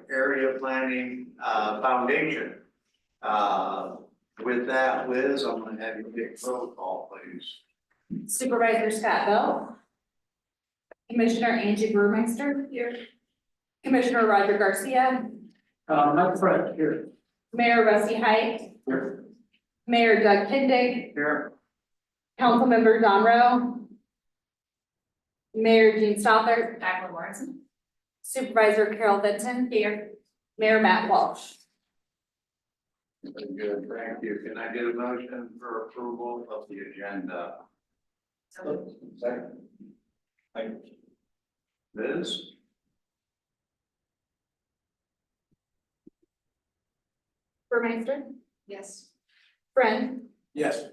Area Planning Foundation. With that, Liz, I'm going to have you take roll call, please. Supervisor Scott Bell. Commissioner Angie Burmeister here. Commissioner Roger Garcia. My friend here. Mayor Rusty Height. Here. Mayor Doug Kindig. Here. Councilmember Don Rowe. Mayor Gene Stothert. Jacqueline Morrison. Supervisor Carol Vinton here. Mayor Matt Walsh. Very good, thank you. Can I get a motion for approval of the agenda? Second. Thank you. Liz? Burmeister. Yes. Friend. Yes.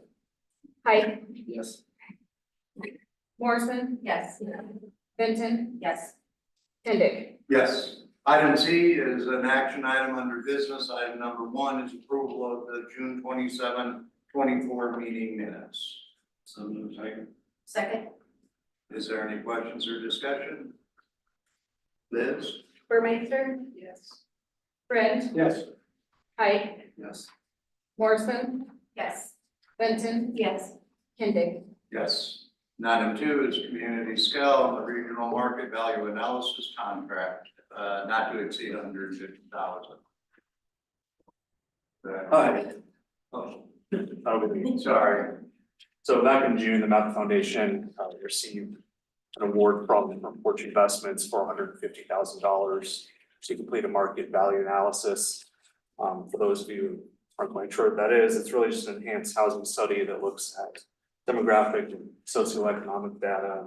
Height. Yes. Morrison. Yes. Vinton. Yes. Kindig. Yes. Item C is an action item under business. Item number 1 is approval of the June 27, 24 meeting minutes. So moved. Second. Is there any questions or discussion? Liz? Burmeister. Yes. Friend. Yes. Height. Yes. Morrison. Yes. Vinton. Yes. Kindig. Yes. And item 2 is community scale and the regional market value analysis contract, not to exceed $150,000. Hi. Oh, Okay. sorry. So back in June, the MAPA Foundation received an award from Fortune Investments for $150,000 to complete a market value analysis. For those of you who aren't quite sure what that is, it's really just an enhanced housing study that looks at demographic and socioeconomic data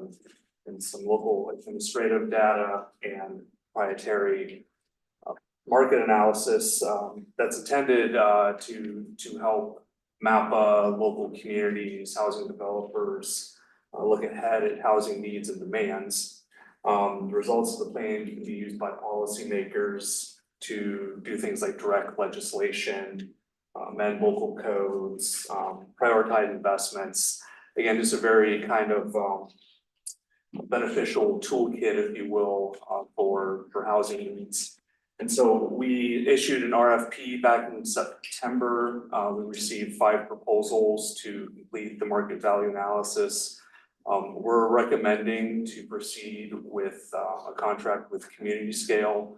and some local administrative data and proprietary market analysis that's intended to help MAPA, local communities, housing developers look ahead at housing needs and demands. The results of the plan can be used by policymakers to do things like direct legislation, amend local codes, prioritize investments. Again, just a very kind of beneficial toolkit, if you will, for housing needs. And so we issued an RFP back in September. We received 5 proposals to complete the market value analysis. We're recommending to proceed with a contract with Community Scale.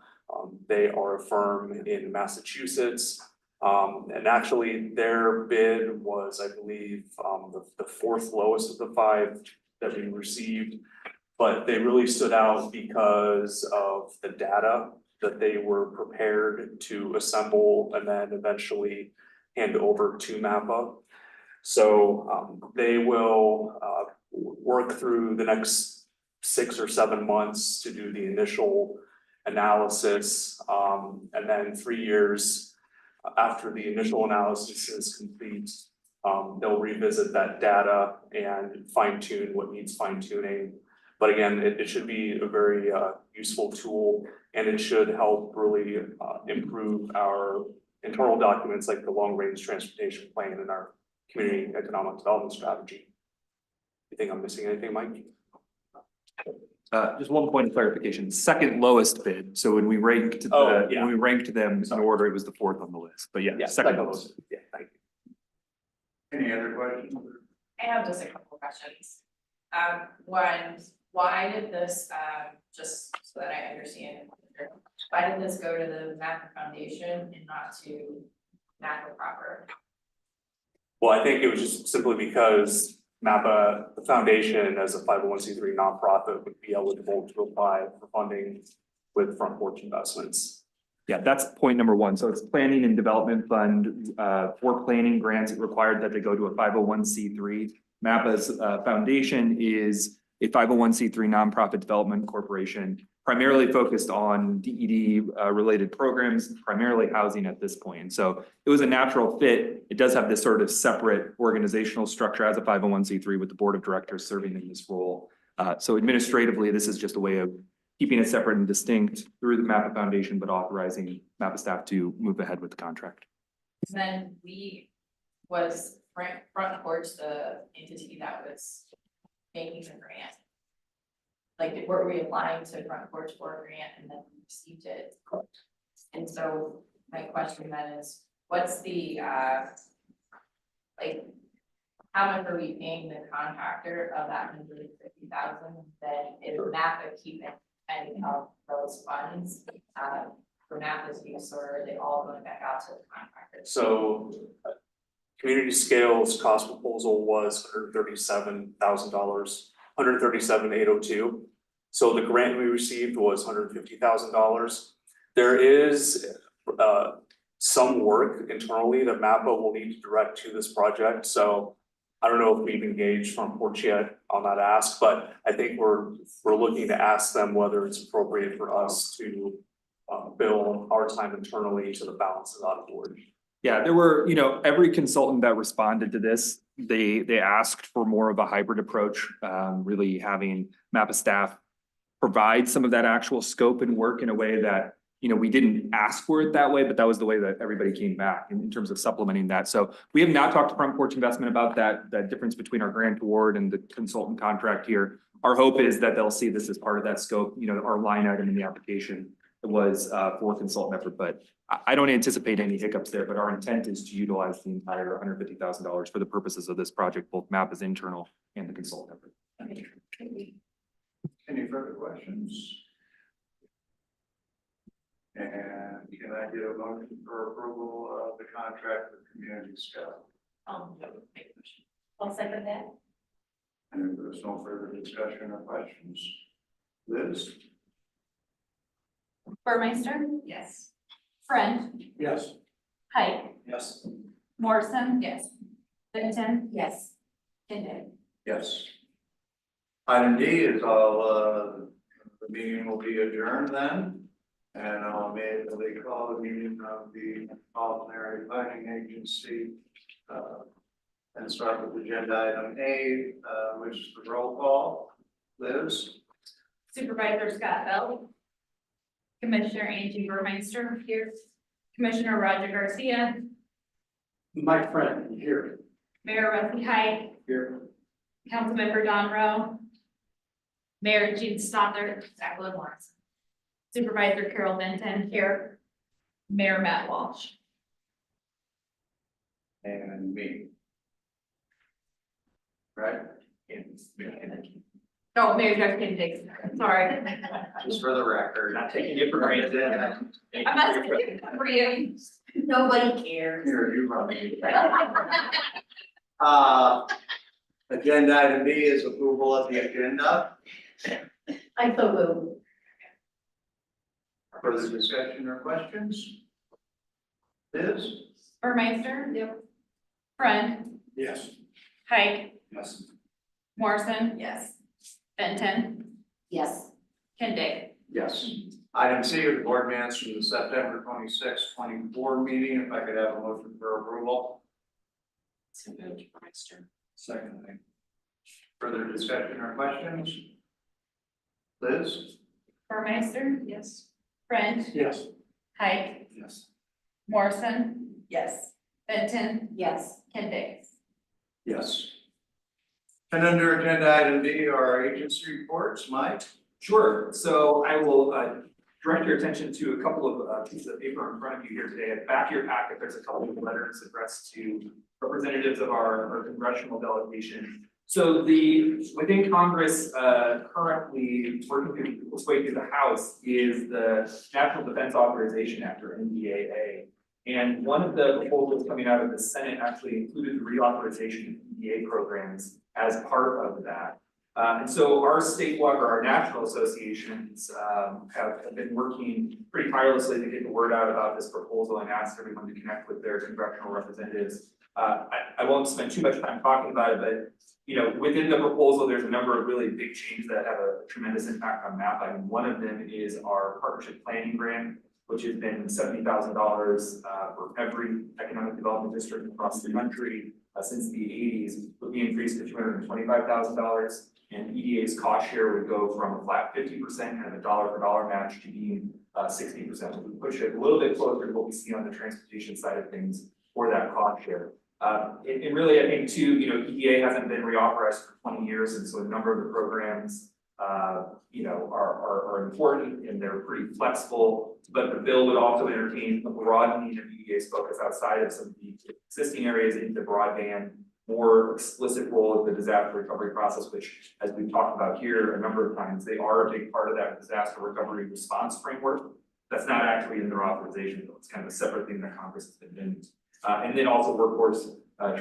They are a firm in Massachusetts. And actually their bid was, I believe, the 4th lowest of the 5 that we received. But they really stood out because of the data that they were prepared to assemble and then eventually hand over to MAPA. So they will work through the next 6 or 7 months to do the initial analysis, and then 3 years after the initial analysis is complete, they'll revisit that data and fine tune what needs fine tuning. But again, it should be a very useful tool, and it should help really improve our internal documents like the long range transportation plan and our community economic development strategy. You think I'm missing anything, Mike? Just one point of clarification, second lowest bid. So when we ranked when we ranked them in order, it was the 4th on the list, but yeah, second lowest. Yeah, thank you. Any other questions? I have just a couple questions. One, why did this, just so that I understand, why did this go to the MAPA Foundation and not to MAPA proper? Well, I think it was just simply because MAPA, the foundation as a 501c3 nonprofit would be eligible to apply for funding with Front Porch Investments. Yeah, that's point number 1. So it's planning and development fund. For planning grants, it required that they go to a 501c3. MAPA's foundation is a 501c3 nonprofit development corporation, primarily focused on DED related programs, primarily housing at this point. And so it was a natural fit. It does have this sort of separate organizational structure as a 501c3 with the board of directors serving in this role. So administratively, this is just a way of keeping it separate and distinct through the MAPA Foundation, but authorizing MAPA staff to move ahead with the contract. And then was Front Porch the entity that was making the grant? like, were we applying to front porch for a grant and then we received it? Correct. And so my question then is, what's the, like, how much are we paying the contractor of that $150,000? Then is MAPA keeping any of those funds, for MAPA's use, or are they all going back out to the contractors? So community scales cost proposal was $137,000, $137,802. So the grant we received was $150,000. There is some work internally that MAPA will need to direct to this project. So I don't know if we've engaged Front Porch yet on that ask, but I think we're looking to ask them whether it's appropriate for us to bill our time internally to the balance of that board. Yeah, there were, every consultant that responded to this, they asked for more of a hybrid approach, really having MAPA staff provide some of that actual scope and work in a way that, we didn't ask for it that way, but that was the way that everybody came back in terms of supplementing that. So we have not talked to Front Porch Investment about that difference between our grant award and the consultant contract here. Our hope is that they'll see this as part of that scope, our line item in the application was for consultant effort, but I don't anticipate any hiccups there, but our intent is to utilize the entire $150,000 for the purposes of this project, both MAPA's internal and the consultant effort. Any further questions? And can I get a motion for approval of the contract with Community Scout? Make a motion. I'll second that. And if there's no further discussion or questions, Liz? Burmeister, Yes. Friend, Yes. Pike, Yes. Morrison, Yes. Benton. Yes. Kindig. Yes. Item D is the meeting will be adjourned then. And I'll immediately call the meeting of the Voluntary Planning Agency. And start with agenda item A, which is the roll call. Liz? Supervisor Scott Bell. Commissioner Angie Burmeister here. Commissioner Roger Garcia. My friend, here. Mayor Rusty Height. Here. Councilmember Don Rowe. Mayor Gene Stothard. Jacqueline Morrison. Supervisor Carol Benton here. Mayor Matt Walsh. And me. Right? No, Mayor Jeff Kindig, sorry. Just for the record. Not taking it for granted. I'm asking for you. Nobody cares. Here, you run me. Agenda item B is approval of the agenda. I so move. Further discussion or questions? Liz? Burmeister. Yep. Friend, Yes. Pike, Yes. Morrison, Yes. Benton. Yes. Kindig. Yes. Item C are the board minutes from the September 26, 24 meeting. If I could have a motion for approval. Second. Further discussion or questions? Liz? Burmeister. Yes. Friend, Yes. Pike, Yes. Morrison, Yes. Benton. Yes. Kindig. Yes. And under agenda item D are our agency reports. Mike? Sure, so I will direct your attention to a couple of pieces of paper in front of you here today. At the back of your packet, there's a couple of letters addressed to representatives of our congressional delegation. So within Congress, currently working its way through the House is the National Defense Authorization Act, or NDAA. And one of the proposals coming out of the Senate actually included the reauthorization of EDA programs as part of that. And so our statewide or our national associations have been working pretty tirelessly to get the word out about this proposal and ask everyone to connect with their congressional representatives. I won't spend too much time talking about it, but within the proposal, there's a number of really big changes that have a tremendous impact on MAPA. And one of them is our partnership planning grant, which has been $70,000 for every economic development district across the country since the 80s, would be increased to $225,000. And EDA's cost share would go from a flat 50% and a dollar for dollar match to being 60%. We push it a little bit closer to what we see on the transportation side of things for that cost share. And really, I think too, EDA hasn't been reauthorized for 20 years, and so a number of the programs are important and they're pretty flexible. But the bill would also entertain a broadening of UDA's focus outside of some of the existing areas into broadband, more explicit role of the disaster recovery process, which, as we've talked about here a number of times, they are a big part of that disaster recovery response framework. That's not actually in their authorization bill. It's kind of a separate thing that Congress has been doing. And then also workforce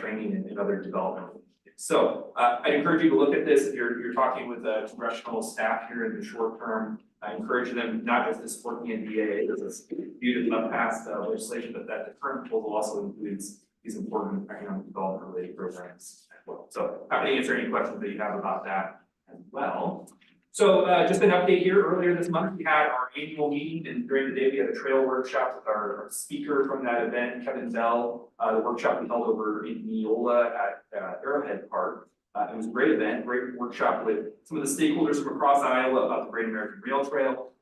training and other development. So I encourage you to look at this. If you're talking with congressional staff here in the short term, I encourage them not just to support the NDAA as it's viewed as past legislation, but that the current proposal also includes these important economic development related programs as well. So happy to answer any questions that you have about that as well. So just an update here. Earlier this month, we had our annual meeting, and during the day we had a trail workshop with our speaker from that event, Kevin Bell. The workshop we held over in Neola at Arrowhead Park. It was a great event, great workshop with some of the stakeholders from across Iowa about the Great American Rail Trail,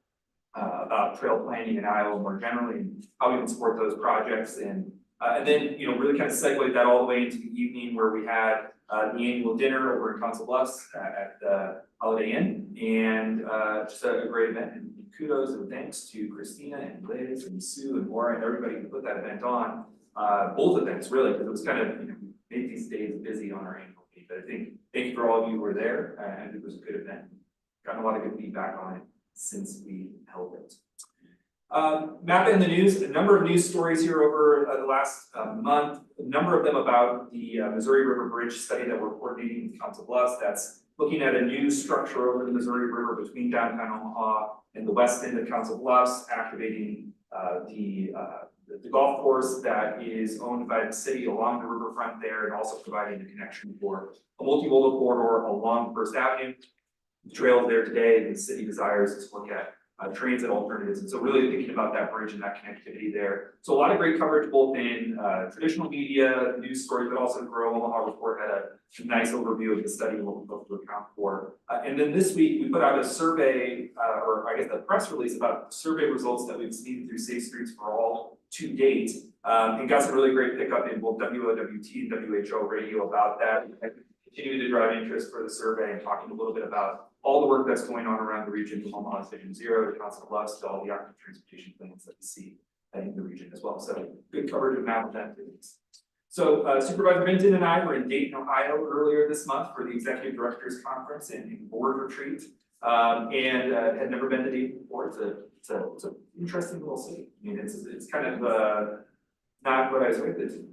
about trail planning in Iowa more generally, and how we can support those projects. And then, really kind of segued that all the way into the evening where we had the annual dinner over in Council Bluffs at the Holiday Inn, and just a great event. And kudos and thanks to Christina and Liz and Sue and Laura and everybody who put that event on. Both events really, because it was kind of made these days busy on our annual meeting. But I think thank you for all of you who were there, and it was a good event. Gotten a lot of good feedback on it since we held it. MAPA in the news, a number of news stories here over the last month, a number of them about the Missouri River Bridge study that we're coordinating with Council Bluffs. That's looking at a new structure over the Missouri River between downtown Omaha and the west end of Council Bluffs, activating the golf course that is owned by the city along the riverfront there, and also providing a connection for a multimodal corridor along First Avenue. The trail there today, the city desires to look at transit alternatives, and so really thinking about that bridge and that connectivity there. So a lot of great coverage both in traditional media, news stories, but also Grow Omaha Report had a nice overview of the study and what we hope to account for. And then this week we put out a survey, or I guess the press release about survey results that we've seen through Safe Streets for All to date, and got some really great pickup in both WOWT and WHO radio about that. Continue to drive interest for the survey and talking a little bit about all the work that's going on around the region, from Omaha's Vision Zero to Council Bluffs to all the active transportation plans that we see in the region as well. So good coverage of MAPA activities. So Supervisor Minton and I were in Dayton, Ohio earlier this month for the Executive Directors Conference and board retreat, and had never been to Dayton before. It's an interesting little city. I mean, it's kind of not what I was expecting.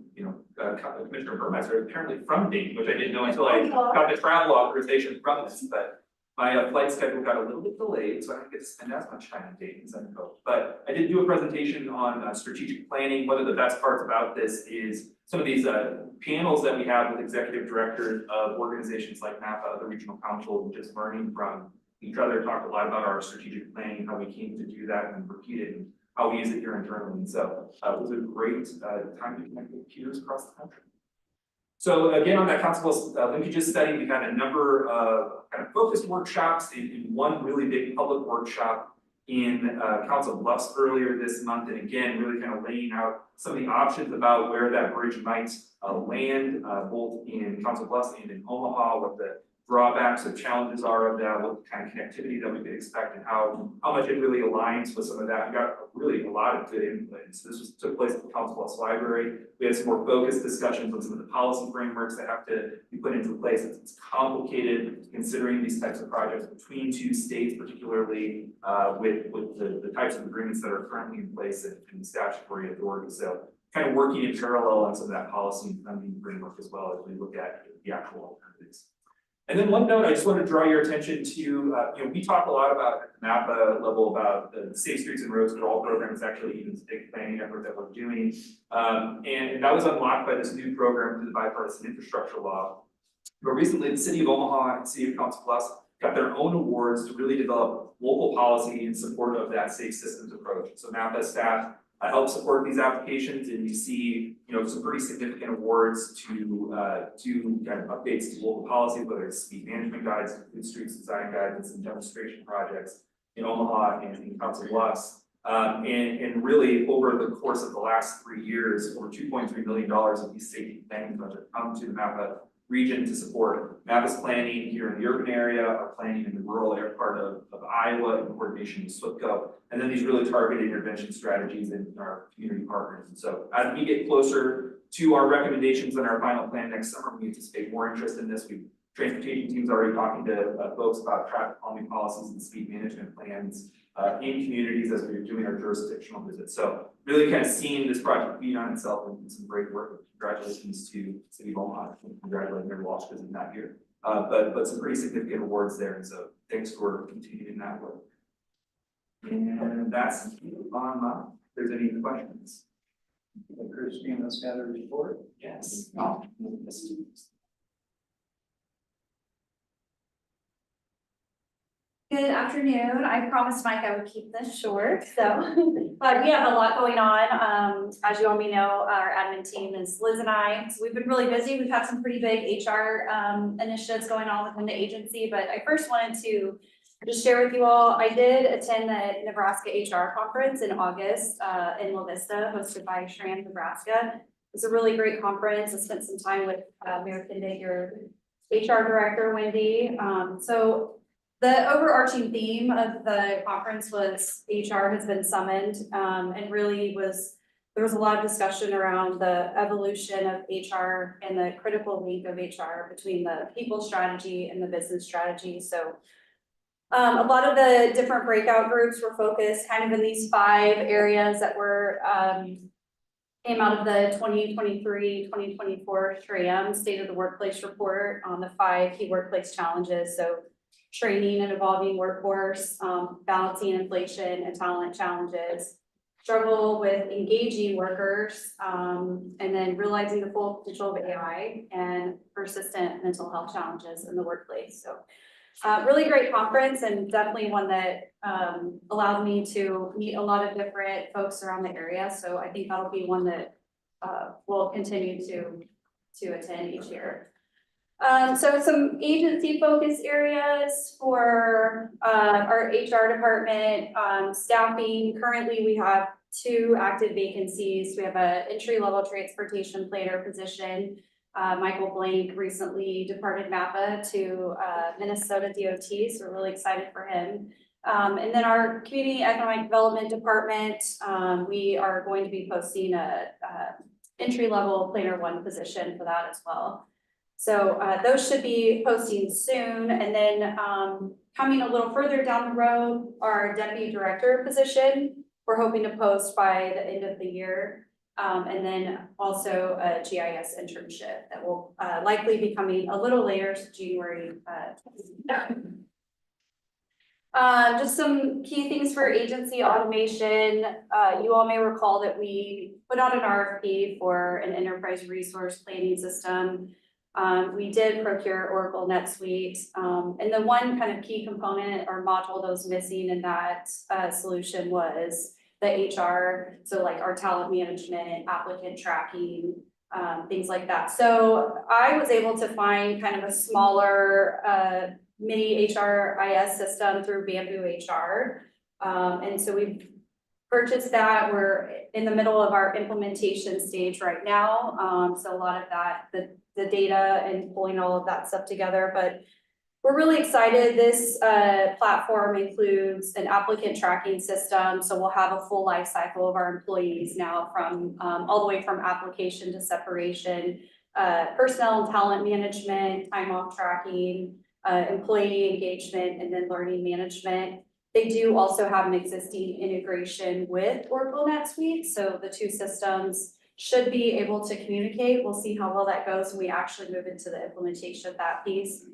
Commissioner Burmeister is apparently from Dayton, which I didn't know until I got the travel authorization from this, but my flight schedule got a little bit delayed, so I didn't get to spend as much time in Dayton as I hoped. But I did do a presentation on strategic planning. One of the best parts about this is some of these panels that we have with executive directors of organizations like MAPA, the regional council, and just learning from each other. Talked a lot about our strategic planning, how we came to do that and repeat it, and how we use it here internally. And so it was a great time to connect with peers across the country. So again, on that Council linkages study, we've had a number of kind of focused workshops, in one really big public workshop in Council Bluffs earlier this month. And again, really kind of laying out some of the options about where that bridge might land, both in Council Bluffs and in Omaha, what the drawbacks or challenges are of that, what kind of connectivity that we could expect, and how much it really aligns with some of that. We got really a lot of good input. So this took place at the Council Bluffs Library. We had some more focused discussions on some of the policy frameworks that have to be put into place. It's complicated considering these types of projects between two states, particularly with the types of agreements that are currently in place and statutory authority. So kind of working in parallel on some of that policy and funding framework as well as we look at the actual alternatives. And then one note I just want to draw your attention to, we talk a lot about at the MAPA level about the Safe Streets and Roads for All program. Is actually even this big planning effort that we're doing. And that was unlocked by this new program through the bipartisan infrastructure law. But recently the city of Omaha and city of Council Bluffs got their own awards to really develop local policy in support of that safe systems approach. So MAPA staff help support these applications, and you see, some pretty significant awards to kind of updates to local policy, whether it's speed management guides, good streets design guides, and some demonstration projects in Omaha and in Council Bluffs. And really over the course of the last 3 years, over $2.3 million of these safety planning budget come to the MAPA region to support MAPA's planning here in the urban area, our planning in the rural area part of Iowa in coordination with SWPCO, and then these really targeted intervention strategies in our community partners. And so as we get closer to our recommendations on our final plan next summer, we anticipate more interest in this. Transportation team's already talking to folks about traffic calming policies and speed management plans in communities as we're doing our jurisdictional visits. So really kind of seeing this project feed on itself and some great work. Congratulations to City of Omaha and congratulating their Walsh because it's not here. But some pretty significant awards there. And so thanks for continuing that work. And that's on if there's any questions. Christina's got a report. Yes. Good afternoon. I promised Mike I would keep this short, so, but we have a lot going on. As you all may know, our admin team is Liz and I, so we've been really busy. We've had some pretty big HR initiatives going on within the agency, but I first wanted to just share with you all, I did attend the Nebraska HR conference in August in La Vista, hosted by Shram, Nebraska. It was a really great conference. I spent some time with Mayor Kindig, your HR director, Wendy. The overarching theme of the conference was HR has been summoned, and really there was a lot of discussion around the evolution of HR and the critical link of HR between the people strategy and the business strategy. So a lot of the different breakout groups were focused kind of in these 5 areas that were came out of the 2023-2024 SRAM State of the Workplace report on the 5 key workplace challenges. So training and evolving workforce, balancing inflation and talent challenges, struggle with engaging workers, and then realizing the full potential of AI and persistent mental health challenges in the workplace. So really great conference and definitely one that allowed me to meet a lot of different folks around the area. So I think that'll be one that we'll continue to attend each year. So some agency focus areas for our HR department, staffing. Currently, we have 2 active vacancies. We have an entry-level transportation planner position. Michael Blank recently departed MAPA to Minnesota DOT, so we're really excited for him. And then our community economic development department, we are going to be posting a entry-level planner 1 position for that as well. So those should be posting soon. And then coming a little further down the road, our deputy director position, we're hoping to post by the end of the year. And then also a GIS internship that will likely be coming a little later, so January. Just some key things for agency automation. You all may recall that we put out an RFP for an enterprise resource planning system. We did procure Oracle NetSuite, and the one kind of key component or module that was missing in that solution was the HR, so like our talent management, applicant tracking, things like that. So I was able to find kind of a smaller mini HRIS system through Bamboo HR, and so we've purchased that. We're in the middle of our implementation stage right now, so a lot of that, the data and pulling all of that stuff together, but we're really excited. This platform includes an applicant tracking system, so we'll have a full life cycle of our employees now from all the way from application to separation, personnel and talent management, time off tracking, employee engagement, and then learning management. They do also have an existing integration with Oracle NetSuite, so the 2 systems should be able to communicate. We'll see how well that goes when we actually move into the implementation of that piece.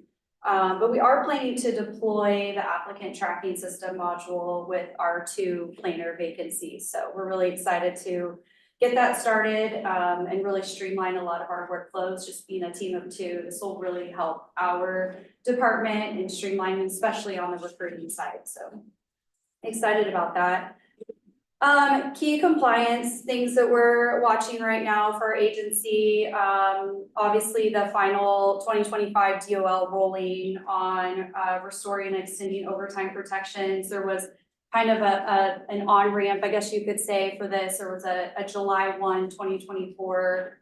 But we are planning to deploy the applicant tracking system module with our 2 planner vacancies. So we're really excited to get that started and really streamline a lot of our workflows. Just being a team of 2, this will really help our department in streamlining, especially on the recruiting side. So excited about that. Key compliance, things that we're watching right now for our agency, obviously the final 2025 DOL ruling on restoring and extending overtime protections. There was kind of an on-ramp, I guess you could say, for this. There was a July 1, 2024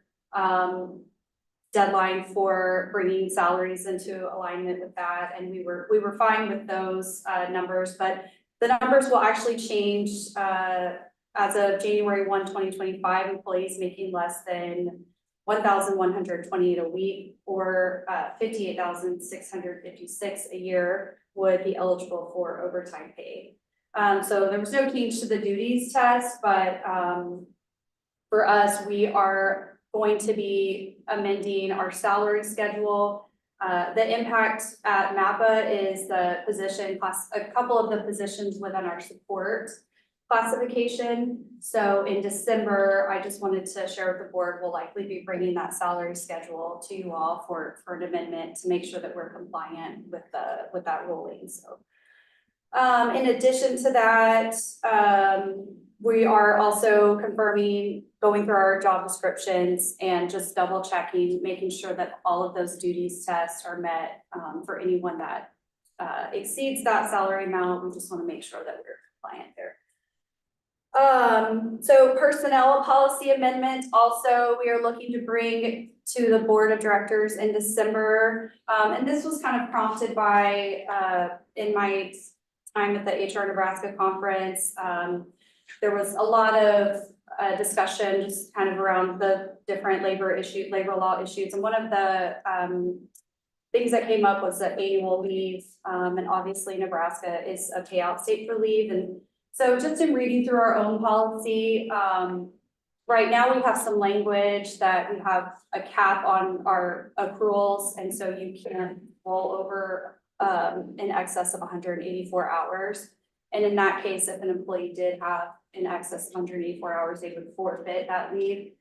deadline for bringing salaries into alignment with that, and we were fine with those numbers, but the numbers will actually change as of January 1, 2025, employees making less than 1,128 a week or 58,656 a year would be eligible for overtime pay. So there was no change to the duties test, but for us, we are going to be amending our salary schedule. The impact at MAPA is the position class, a couple of the positions within our support classification. So in December, I just wanted to share with the board, we'll likely be bringing that salary schedule to you all for an amendment to make sure that we're compliant with that ruling. So in addition to that, we are also confirming, going through our job descriptions and just double checking, making sure that all of those duties tests are met for anyone that exceeds that salary amount. We just want to make sure that we're compliant there. So personnel policy amendment, also we are looking to bring to the board of directors in December. And this was kind of prompted by, in my time at the HR Nebraska conference, there was a lot of discussion just kind of around the different labor law issues. And one of the things that came up was the annual leave. And obviously Nebraska is a payout state for leave. And so just in reading through our own policy, right now we have some language that we have a cap on our accruals. And so you can't roll over in excess of 184 hours. And in that case, if an employee did have in excess of 184 hours, they would forfeit that leave.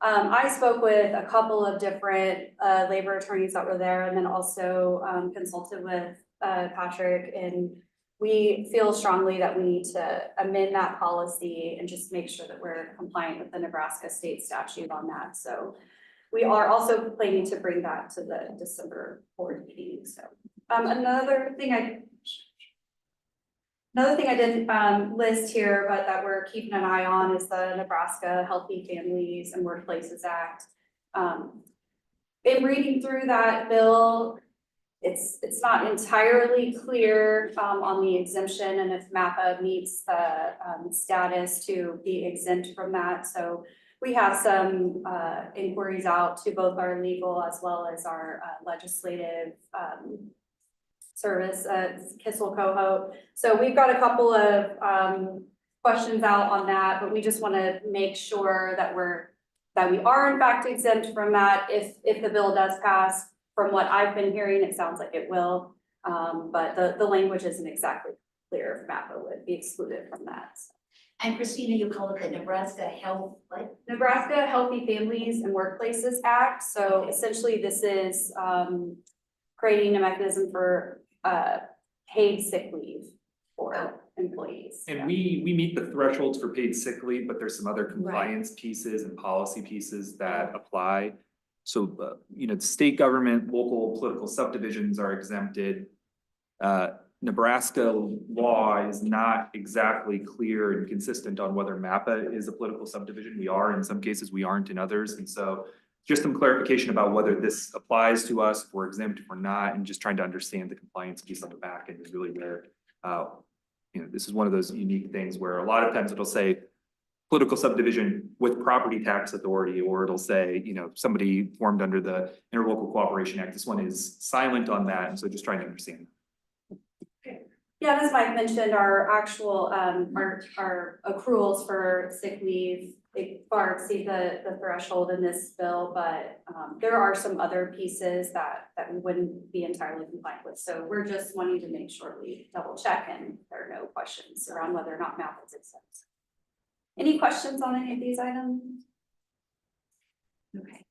I spoke with a couple of different labor attorneys that were there, and then also consulted with Patrick, and we feel strongly that we need to amend that policy and just make sure that we're compliant with the Nebraska state statute on that. So we are also planning to bring that to the December board meeting. So another thing I didn't list here, but that we're keeping an eye on is the Nebraska Healthy Families and Workplaces Act. In reading through that bill, it's not entirely clear on the exemption and if MAPA meets the status to be exempt from that. So we have some inquiries out to both our legal as well as our legislative service, Kissel Coho. So we've got a couple of questions out on that, but we just want to make sure that we are in fact exempt from that if the bill does pass. From what I've been hearing, it sounds like it will, but the language isn't exactly clear if MAPA would be excluded from that. And Christina, you call it the Nebraska Health, what? Nebraska Healthy Families and Workplaces Act. So essentially this is creating a mechanism for paid sick leave for employees. And we meet the thresholds for paid sick leave, but there's some other compliance pieces and policy pieces that apply. So, the state government, local political subdivisions are exempted. Nebraska law is not exactly clear and consistent on whether MAPA is a political subdivision. We are in some cases, we aren't in others. And so just some clarification about whether this applies to us, if we're exempt, if we're not, and just trying to understand the compliance piece on the back end is really where, this is one of those unique things where a lot of times it'll say political subdivision with property tax authority, or it'll say, somebody formed under the Interlocal Cooperation Act. This one is silent on that. And so just trying to understand. Yeah, as Mike mentioned, our actual, our accruals for sick leave, they far exceed the threshold in this bill, but there are some other pieces that we wouldn't be entirely compliant with. So we're just wanting to make sure we double check and there are no questions around whether or not MAPA is exempt. Any questions on any of these items? Okay.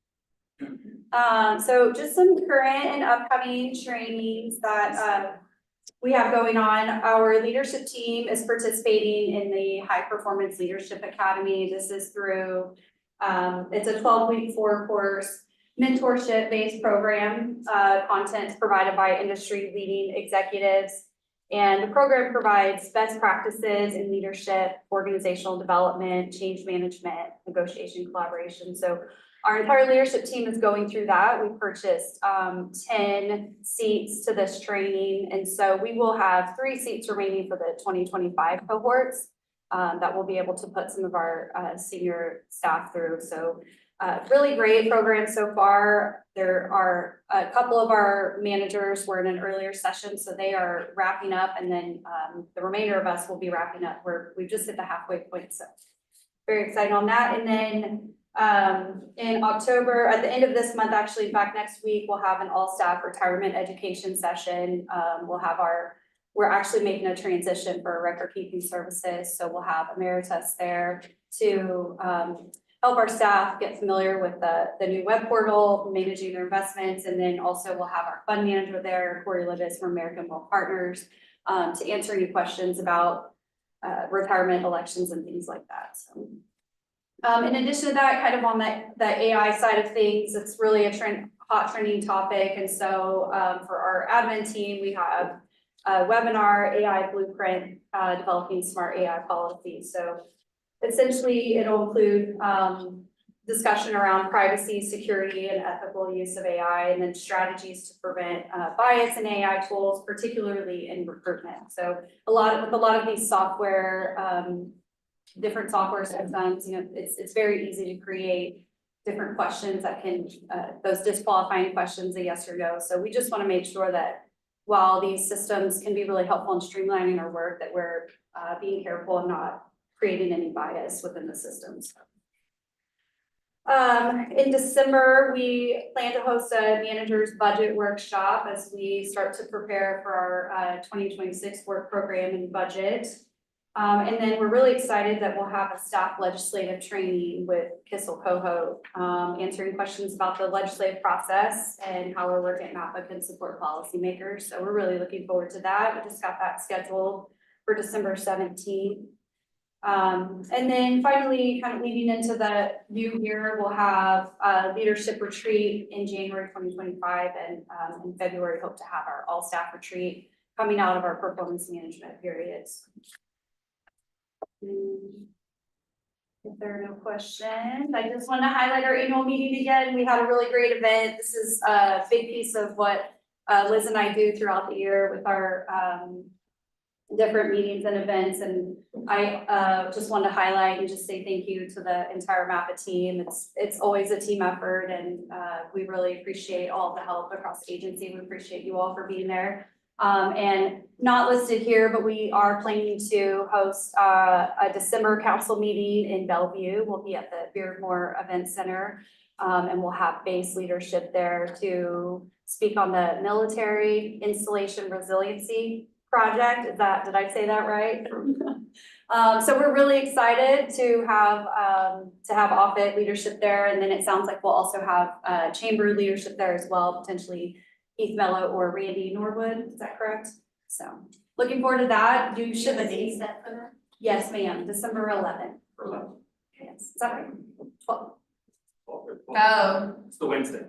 So just some current and upcoming trainings that we have going on. Our leadership team is participating in the High Performance Leadership Academy. This is through, it's a 12-week 4-course mentorship-based program, content provided by industry-leading executives. And the program provides best practices in leadership, organizational development, change management, negotiation, collaboration. So our entire leadership team is going through that. We purchased 10 seats to this training. And so we will have 3 seats remaining for the 2025 cohorts that we'll be able to put some of our senior staff through. So really great program so far. There are a couple of our managers were in an earlier session, so they are wrapping up, and then the remainder of us will be wrapping up. We've just hit the halfway point, so very excited on that. And then in October, at the end of this month, actually, in fact, next week, we'll have an all-staff retirement education session. We're actually making a transition for record keeping services, so we'll have emeritus there to help our staff get familiar with the new web portal, managing their investments, and then also we'll have our fund manager there, Corey Libis from American Wealth Partners, to answer any questions about retirement elections and things like that. So, in addition to that, kind of on the AI side of things, it's really a hot trending topic, and so for our admin team, we have a webinar, AI Blueprint, developing smart AI policies. So essentially, it'll include discussion around privacy, security, and ethical use of AI, and then strategies to prevent bias in AI tools, particularly in recruitment. So with a lot of these software, different software systems, you know, it's very easy to create different questions that can those disqualifying questions, a yes or no. So we just want to make sure that while these systems can be really helpful in streamlining our work, that we're being careful and not creating any bias within the systems. In December, we plan to host a manager's budget workshop as we start to prepare for our 2026 work program and budget. And then we're really excited that we'll have a staff legislative training with Kissel Coho, answering questions about the legislative process and how our work at MAPA can support policymakers. So we're really looking forward to that. We just got that scheduled for December 17th. And then finally, kind of leading into the new year, we'll have a leadership retreat in January 2025, and in February, hope to have our all-staff retreat coming out of our performance management periods. If there are no questions, I just want to highlight our annual meeting again. We had a really great event. This is a big piece of what Liz and I do throughout the year with our different meetings and events, and I just want to highlight and just say thank you to the entire MAPA team. It's always a team effort, and we really appreciate all the help across the agency. We appreciate you all for being there. And not listed here, but we are planning to host a December council meeting in Bellevue. We'll be at the Beardmore Event Center, and we'll have base leadership there to speak on the military installation resiliency project. Did I say that right? So we're really excited to have Offutt leadership there, and then it sounds like we'll also have chamber leadership there as well, potentially Keith Mello or Randy Norwood. Is that correct? So looking forward to that. You should have Date set for that? Yes, ma'am. December 11th. Yes, is that right? 12. Oh, It's the Wednesday.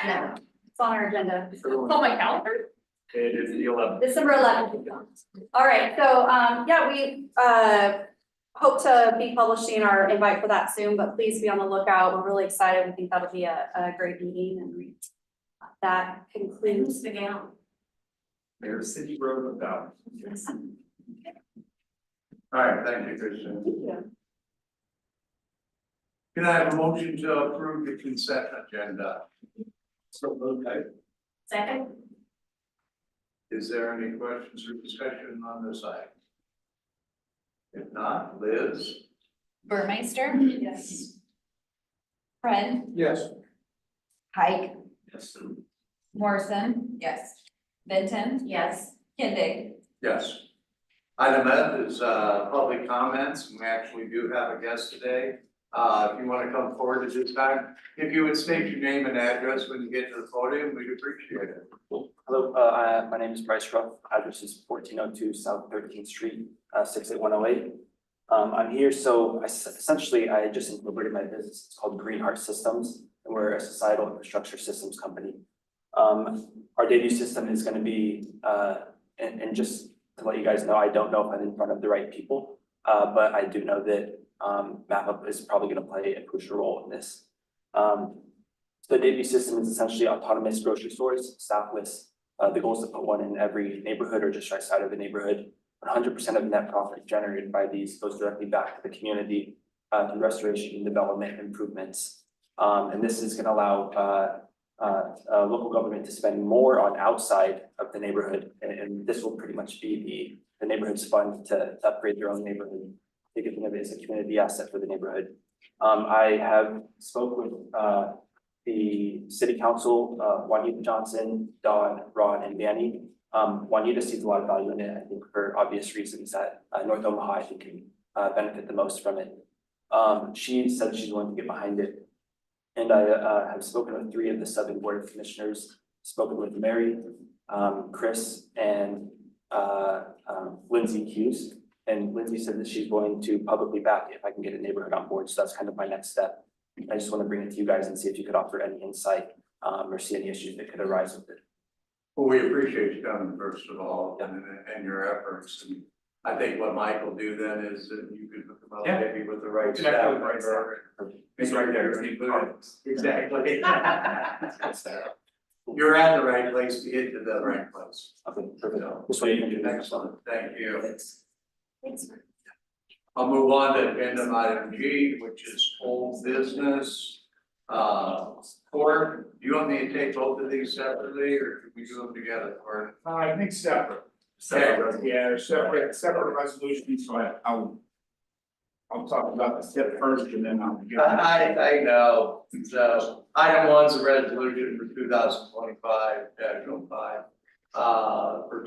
No. It's on our agenda. oh my calendar. It is the 11th. December 11th. All right, so yeah, we hope to be publishing our invite for that soon, but please be on the lookout. We're really excited. We think that'll be a great meeting, and that concludes. There's City Road about. All right, thank you, Kristen. Can I have a motion to approve the consent agenda? So, okay. Second? Is there any questions or discussion on this item? If not, Liz? Burmeister, Yes. Friend, Yes. Pike, Yes. Morrison, Yes. Benton, Yes. Kindig. Yes. Item F is public comments, and we actually do have a guest today. If you want to come forward at this time, if you would state your name and address when you get to the podium, we'd appreciate it. Hello, my name is Bryce Ruff. Address is 1402 South 13th Street, 68108. I'm here, so essentially I just incorporated my business. It's called Green Heart Systems, and we're a societal infrastructure systems company. Our data system is going to be, and just to let you guys know, I don't know if I'm in front of the right people, but I do know that MAPA is probably going to play a crucial role in this. The Navy system is essentially autonomous grocery stores, stafless. The goal is to put one in every neighborhood or just right side of the neighborhood. 100% of net profit generated by these goes directly back to the community through restoration, development, improvements. And this is going to allow local government to spend more on outside of the neighborhood, and this will pretty much be the neighborhood's fund to upgrade their own neighborhood. They give it as a community asset for the neighborhood. I have spoke with the city council, Juanita Johnson, Don, Ron, and Danny. Juanita sees a lot of value in it, I think, for obvious reasons that North Omaha, I think, can benefit the most from it. She said she's willing to get behind it. And I have spoken with 3 of the 7 board of commissioners, spoken with Mary, Chris, and Lindsay Hughes. And Lindsay said that she's willing to publicly back it if I can get a neighborhood on board. So that's kind of my next step. I just want to bring it to you guys and see if you could offer any insight or see any issues that could arise with it. Well, we appreciate you coming, first of all, and your efforts. And I think what Mike will do then is that you can hook him up maybe with the right staff member. It's right there. Exactly. You're at the right place to get to the right place. Okay, perfect. So, excellent, thank you. Thanks. I'll move on to agenda item G, which is old business. Court, do you want me to take both of these separately, or should we do them together, Court? I think separate. Separate. Yeah, they're separate resolutions, so I'll talk about the step first and then I'll get. I know, so item 1's a resolution for 2025-05, for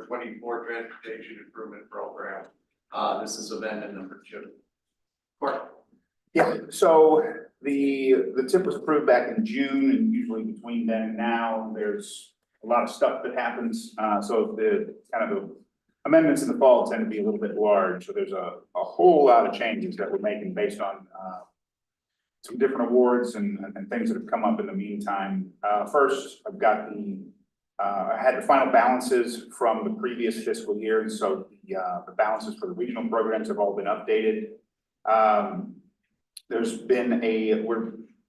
24 transportation improvement program. This is amendment number 2. Court. Yeah, so the tip was approved back in June, and usually between then and now, there's a lot of stuff that happens. So the kind of the amendments in the fall tend to be a little bit large. So there's a whole lot of changes that we're making based on some different awards and things that have come up in the meantime. First, I've got I had the final balances from the previous fiscal year, and so the balances for the regional programs have all been updated. There's been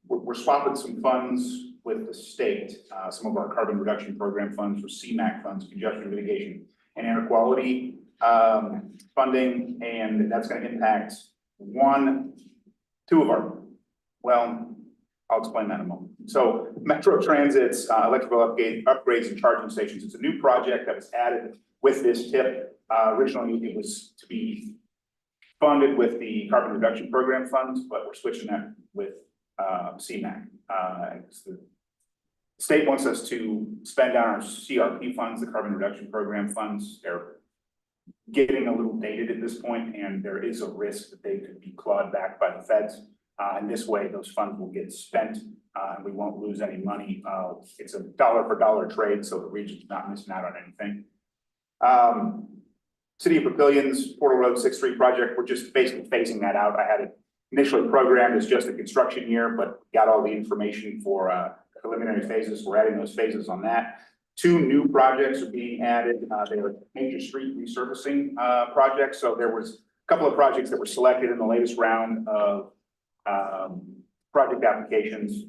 we're swapping some funds with the state, some of our carbon reduction program funds for CMAQ funds, congestion mitigation and air quality funding, and that's going to impact 2 of our, well, I'll explain that in a moment. So Metro Transit's electrical upgrades and charging stations. It's a new project that was added with this tip. Originally, it was to be funded with the carbon reduction program funds, but we're switching that with CMAQ. The state wants us to spend down our CRP funds, the carbon reduction program funds. They're getting a little dated at this point, and there is a risk that they could be clawed back by the feds. And this way, those funds will get spent, and we won't lose any money. It's a dollar for dollar trade, so the region's not missing out on anything. City of Papillions, Portal Road 6th Street project, we're just basically phasing that out. I had it initially programmed as just a construction year, but got all the information for preliminary phases. We're adding those phases on that. 2 new projects are being added. They are major street resurfacing projects. So there was a couple of projects that were selected in the latest round of project applications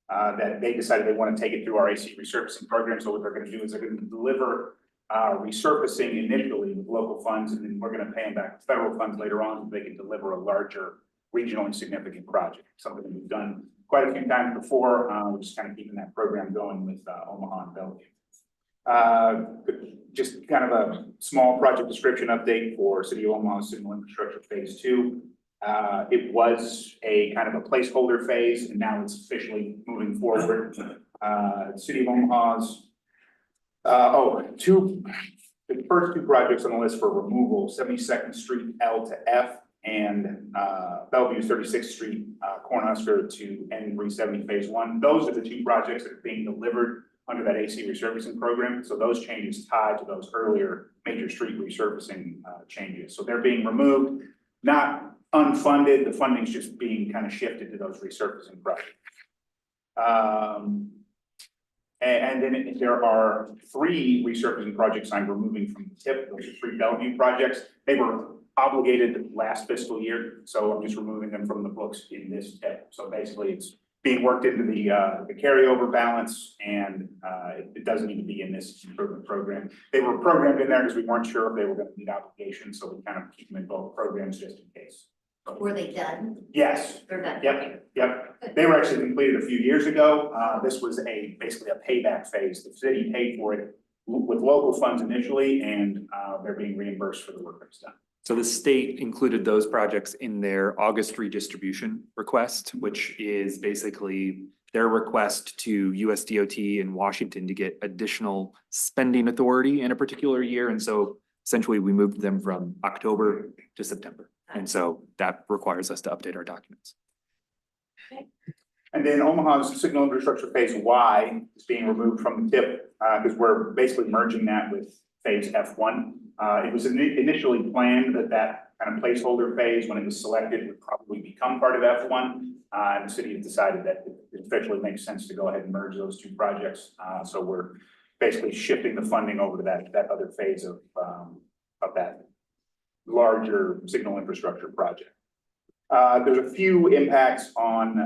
that they decided they want to take it through our AC resurfacing program. So what they're going to do is they're going to deliver resurfacing initially with local funds, and then we're going to pay them back with federal funds later on so they can deliver a larger regionally significant project, something that we've done quite a few times before. We're just kind of keeping that program going with Omaha and Bellevue. Just kind of a small project description update for City of Omaha Signal Infrastructure Phase 2. It was a kind of a placeholder phase, and now it's officially moving forward. City of Omaha's the first 2 projects on the list for removal, 72nd Street L to F and Bellevue's 36th Street Cornhusker to N370 Phase 1. Those are the 2 projects that are being delivered under that AC resurfacing program. So those changes tie to those earlier major street resurfacing changes. So they're being removed, not unfunded. The funding's just being kind of shifted to those resurfacing projects. And then there are 3 resurfacing projects I'm removing from the tip. Those are 3 Bellevue projects. They were obligated last fiscal year, so I'm just removing them from the books in this tip. So basically, it's being worked into the carryover balance, and it doesn't need to be in this improvement program. They were programmed in there because we weren't sure if they were gonna meet obligations, so we kind of keep them in both programs just in case. Were they done? Yes, They're done. yep, yep. They were actually completed a few years ago. This was basically a payback phase. The city paid for it with local funds initially, and they're being reimbursed for the work that's done. So the state included those projects in their August redistribution request, which is basically their request to USDOT in Washington to get additional spending authority in a particular year. And so essentially we moved them from October to September. And so that requires us to update our documents. And then Omaha's signal infrastructure phase Y is being removed from the tip, because we're basically merging that with phase F1. It was initially planned that kind of placeholder phase, when it was selected, would probably become part of F1. And the city has decided that it especially makes sense to go ahead and merge those two projects. So we're basically shifting the funding over to that other phase of that larger signal infrastructure project. There's a few impacts on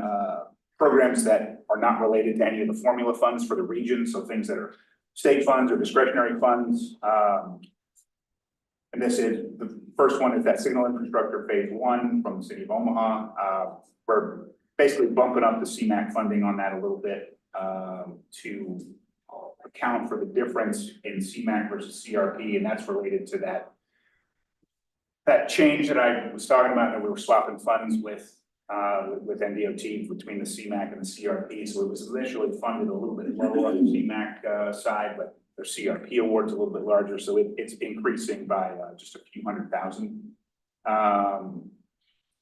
programs that are not related to any of the formula funds for the region, so things that are state funds or discretionary funds. And this is, the first one is that signal infrastructure phase 1 from the city of Omaha. We're basically bumping up the CMAQ funding on that a little bit to account for the difference in CMAQ versus CRP, and that's related to that change that I was talking about, that we were swapping funds with NDOT between the CMAQ and the CRP. So it was initially funded a little bit lower on the CMAQ side, but their CRP award's a little bit larger, so it's increasing by just a few $100,000.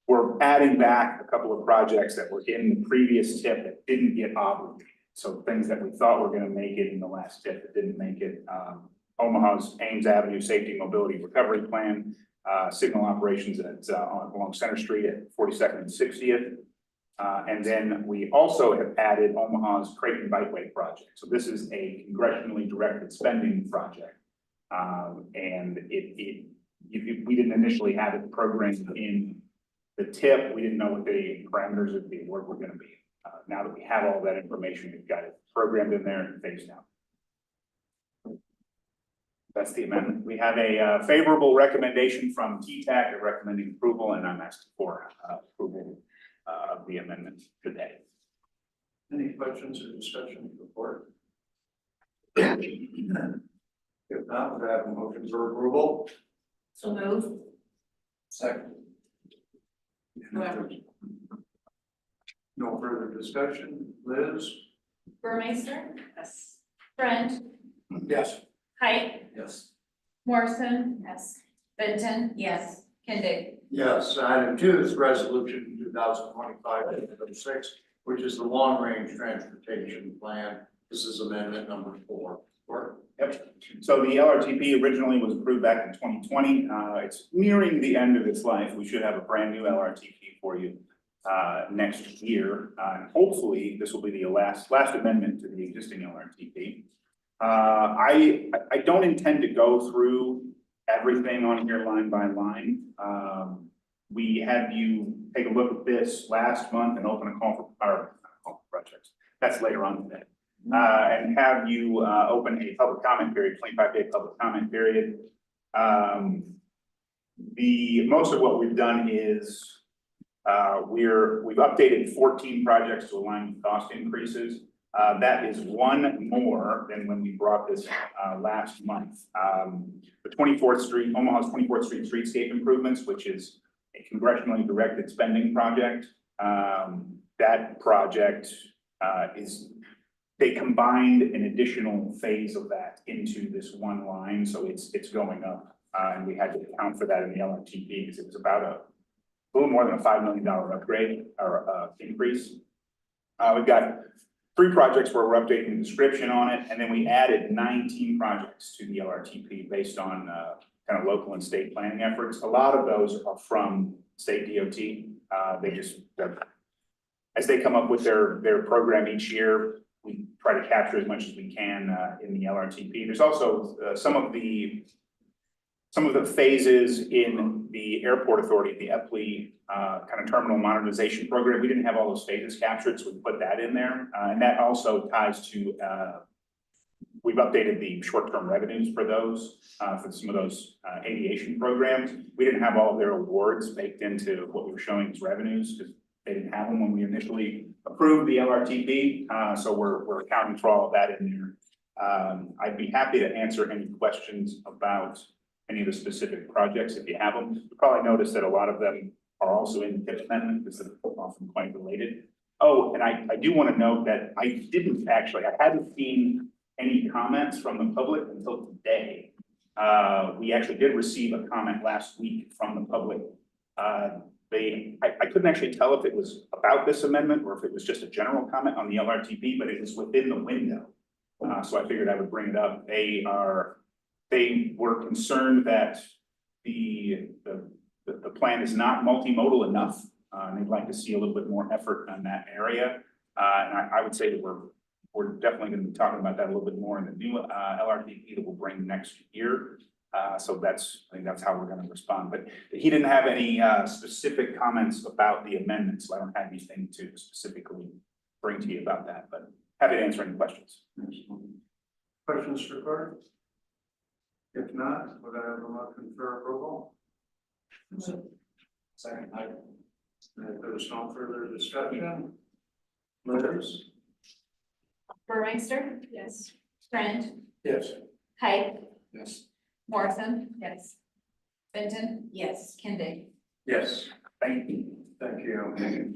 We're adding back a couple of projects that were in the previous TIP that didn't get obligated. So things that we thought were gonna make it in the last TIP that didn't make it. Omaha's Ames Avenue Safety Mobility Recovery Plan, signal operations along Center Street at 42nd and 60th. And then we also have added Omaha's Creighton Bikeway project. So this is a congressionally directed spending project. And we didn't initially have it programmed in the TIP. We didn't know what the parameters of the award were gonna be. Now that we have all that information, we've got it programmed in there and phased out. That's the amendment. We have a favorable recommendation from TTAC recommending approval, and I'm asking for approval of the amendment today. Any questions or discussion before? If not, would I have a motion for approval? So move. Second. No further discussion. Liz? Burmeister, Yes. Friend, Yes. Height, Yes. Morrison, Yes. Benton, Yes. Kindig. Yes, item 2 is resolution 2025-06, which is the long-range transportation plan. This is amendment number 4. Yep. So the LRTP originally was approved back in 2020. It's nearing the end of its life. We should have a brand new LRTP for you next year. And hopefully this will be the last amendment to the existing LRTP. I don't intend to go through everything on here line by line. We had you take a look at this last month and open a call for our projects. That's later on today. And have you open a public comment period, 25-day public comment period. Most of what we've done is we've updated 14 projects to align with cost increases. That is one more than when we brought this last month. The 24th Street, Omaha's 24th Street streetscape improvements, which is a congressionally directed spending project. That project they combined an additional phase of that into this one line, so it's going up. And we had to account for that in the LRTP because it was about a little more than a $5 million upgrade or increase. We've got 3 projects where we're updating the description on it, and then we added 19 projects to the LRTP based on kind of local and state planning efforts. A lot of those are from state DOT. As they come up with their program each year, we try to capture as much as we can in the LRTP. There's also some of the some of the phases in the airport authority, the EPLI kind of terminal modernization program, we didn't have all those phases captured, so we put that in there. And that also ties to, we've updated the short-term revenues for those, for some of those aviation programs. We didn't have all of their awards baked into what we were showing as revenues because they didn't have them when we initially approved the LRTP. So we're accounting for all of that in there. I'd be happy to answer any questions about any of the specific projects if you have them. You probably noticed that a lot of them are also in the TIP amendment because they're often quite related. Oh, and I do want to note that I hadn't seen any comments from the public until today. We actually did receive a comment last week from the public. I couldn't actually tell if it was about this amendment or if it was just a general comment on the LRTP, but it was within the window. So I figured I would bring it up. They were concerned that the plan is not multimodal enough. And they'd like to see a little bit more effort on that area. And I would say that we're definitely going to be talking about that a little bit more in the new LRTP that we'll bring next year. So I think that's how we're going to respond. But he didn't have any specific comments about the amendment, so I don't have anything to specifically bring to you about that. But happy to answer any questions. Questions for Carter? If not, would I have a motion for approval? Second. If there's no further discussion, Liz? Burmeister? Yes. Trent? Yes. Height? Yes. Morrison? Yes. Benton? Yes. Kennedy? Yes. Thank you. Thank you.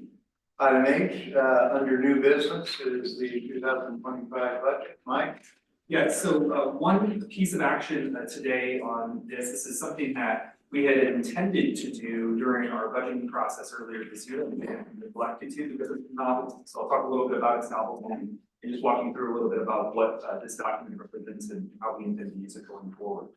Item H, under new business is the 2025 budget. Mike? Yeah, so one piece of action today on this is something that we had intended to do during our budgeting process earlier this year and neglected to because it's novel. So I'll talk a little bit about its novelty and just walking through a little bit about what this document represents and how we intend to use it going forward.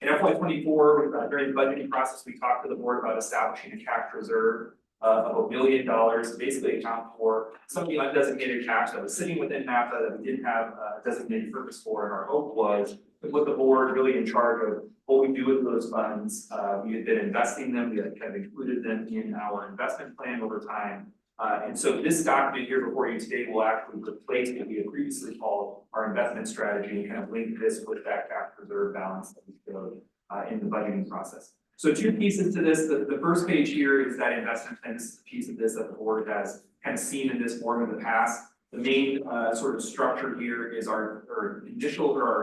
In FY24, during the budgeting process, we talked to the board about establishing a cash reserve of $1 million to basically account for some of the undesignated cash that was sitting within MAPA that we didn't have a designated purpose for. And our hope was to put the board really in charge of what we do with those funds. We had been investing them, we had kind of included them in our investment plan over time. And so this document here before you today will actually replace what we had previously called our investment strategy and kind of link this with that cash reserve balance that we showed in the budgeting process. So two pieces to this. The first page here is that investment plan. This is a piece of this that the board has kind of seen in this form in the past. The main sort of structure here is our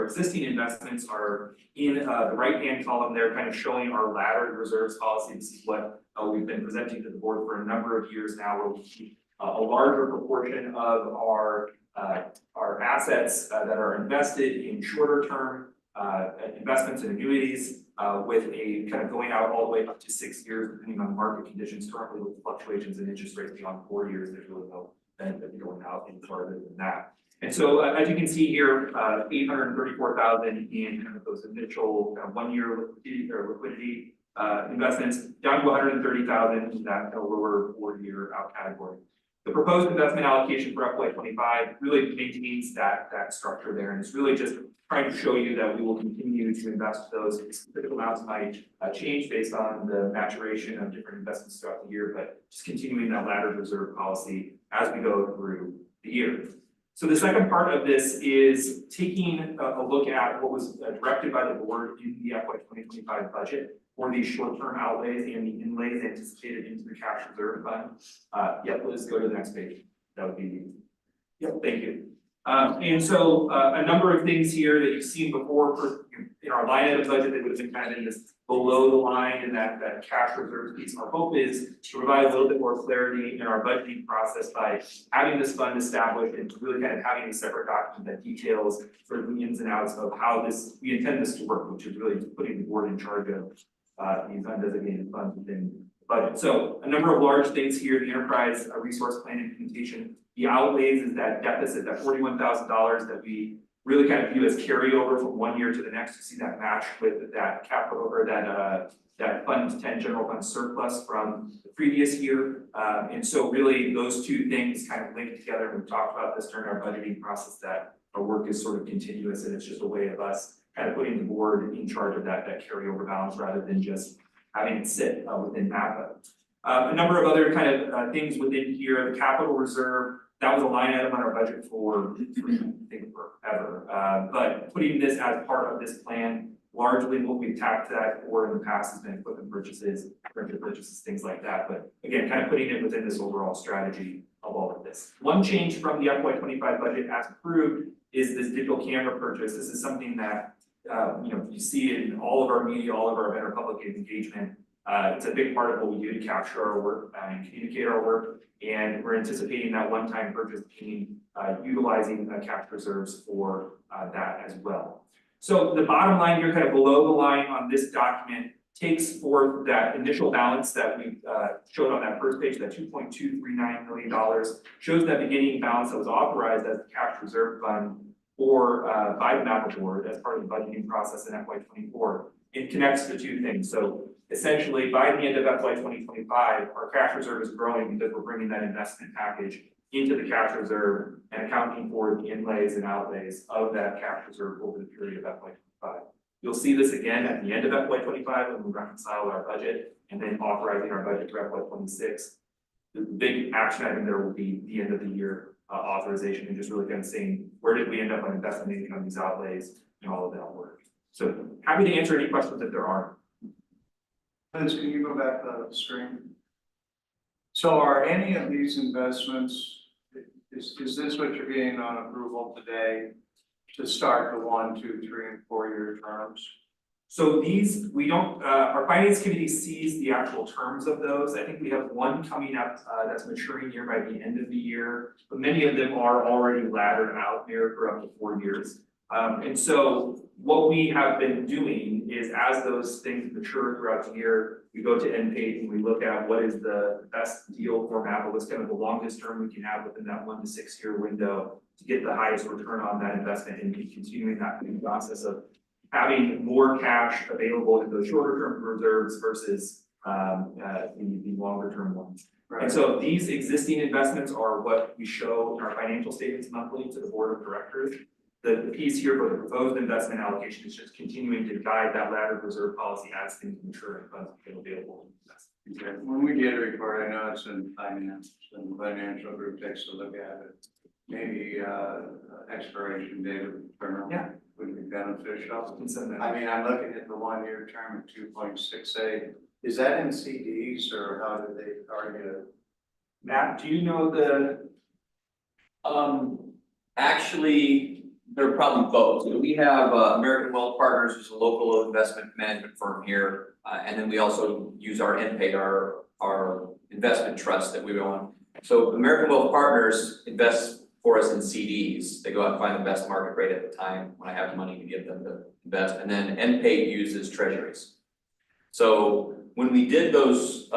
existing investments are in the right-hand column there, kind of showing our laddered reserves policy. This is what we've been presenting to the board for a number of years now, where we keep a larger proportion of our assets that are invested in shorter term investments and annuities, with a kind of going out all the way up to 6 years, depending on market conditions. Currently, with fluctuations in interest rates beyond 4 years, there's really no benefit going out any farther than that. And so, as you can see here, 834,000 in kind of those initial kind of 1 year liquidity investments, down to 130,000 in that lower 4 year out category. The proposed investment allocation for FY25 really maintains that structure there, and it's really just trying to show you that we will continue to invest those. Specific amounts might change based on the maturation of different investments throughout the year, but just continuing that laddered reserve policy as we go through the year. So the second part of this is taking a look at what was directed by the board in the FY 2025 budget for these short-term outlays and the inlays anticipated into the cash reserve fund. Yep, let's go to the next page. That would be, yep, thank you. And so a number of things here that you've seen before in our line item budget that would have been kind of in this below the line and that cash reserve piece. Our hope is to provide a little bit more clarity in our budgeting process by having this fund established and really kind of having a separate document that details sort of the ins and outs of how we intend this to work, which is really putting the board in charge of these undesignated funds within the budget. So a number of large things here, the enterprise resource plan implementation. The outlays is that deficit, that $41,000 that we really kind of view as carryover from 1 year to the next. To see that match with that capital or that Fund 10 general fund surplus from the previous year. And so really those two things kind of link together. We've talked about this during our budgeting process, that our work is sort of continuous and it's just a way of us kind of putting the board in charge of that carryover balance rather than just having it sit within MAPA. A number of other kind of things within here, the capital reserve, that was a line item on our budget for I think forever. But putting this as part of this plan, largely what we've tapped that for in the past has been equipment purchases, furniture purchases, things like that. But again, kind of putting it within this overall strategy of all of this. One change from the FY25 budget as approved is this digital camera purchase. This is something that you see in all of our media, all of our event or public engagement. It's a big part of what we do to capture our work and communicate our work. And we're anticipating that one-time purchase being utilizing cash reserves for that as well. So the bottom line here, kind of below the line on this document, takes forth that initial balance that we showed on that first page, that $2.239 million, shows that beginning balance that was authorized as the cash reserve fund for by the MAPA board as part of the budgeting process in FY24. It connects the two things. So essentially, by the end of FY 2025, our cash reserve is growing because we're bringing that investment package into the cash reserve and accounting for the inlays and outlays of that cash reserve over the period of FY 25. You'll see this again at the end of FY 25 when we reconcile our budget and then authorizing our budget for FY 26. The big action item there will be the end of the year authorization and just really kind of saying, where did we end up on investment income, these outlays, and all of that work. So happy to answer any questions if there are. Liz, can you go back to the screen? So are any of these investments, is this what you're getting on approval today to start the 1, 2, 3, and 4 year terms? So these, we don't, our finance committee sees the actual terms of those. I think we have one coming up that's maturing here by the end of the year, but many of them are already laddered out there for up to 4 years. And so what we have been doing is as those things mature throughout the year, we go to NPAID and we look at what is the best deal for MAPA, what's kind of the longest term we can have within that 1 to 6 year window to get the highest return on that investment and continuing that process of having more cash available in those shorter term reserves versus the longer term ones. Right. And so these existing investments are what we show in our financial statements monthly to the board of directors. The piece here for the proposed investment allocation is just continuing to guide that laddered reserve policy as things mature and funds become available. Okay. When we get a report, I know it's in finance, and the financial group takes a look at it. Maybe expiration date of the term would be beneficial. I mean, I'm looking at the 1 year term at 2.68. Is that in CDs or how do they target? Matt, do you know the? Actually, they're probably both. So we have American Wealth Partners, who's a local investment management firm here, and then we also use our NPAID, our investment trust that we own. So American Wealth Partners invests for us in CDs. They go out and find the best market rate at the time when I have money to give them to invest, and then NPAID uses treasuries. So when we did those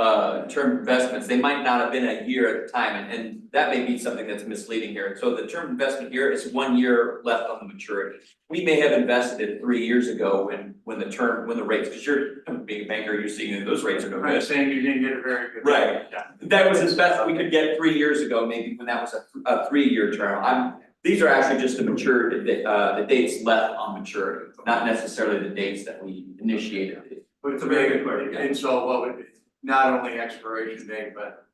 term investments, they might not have been a year at the time, and that may be something that's misleading here. So the term investment here is 1 year left on the maturity. We may have invested it 3 years ago when the rates, because you're being a banker, you're seeing that those rates are no good. I'm saying you didn't get a very good. Right, yeah. That was as best we could get 3 years ago, maybe when that was a 3 year term. These are actually just the dates left on maturity, not necessarily the dates that we initiated it. But it's a very good question. And so what would, not only expiration date, but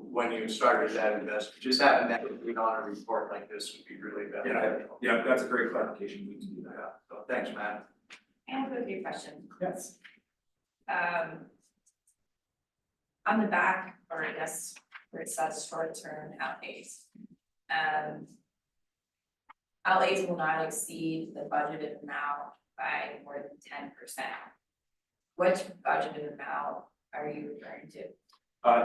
when you started that investment, just having that on a report like this would be really beneficial. Yeah, that's a great clarification. We can do that. So thanks, Matt. I have a few questions. Yes. On the back, or I guess where it says short-term outlays. Outlays will not exceed the budgeted amount by more than 10%. Which budgeted amount are you referring to?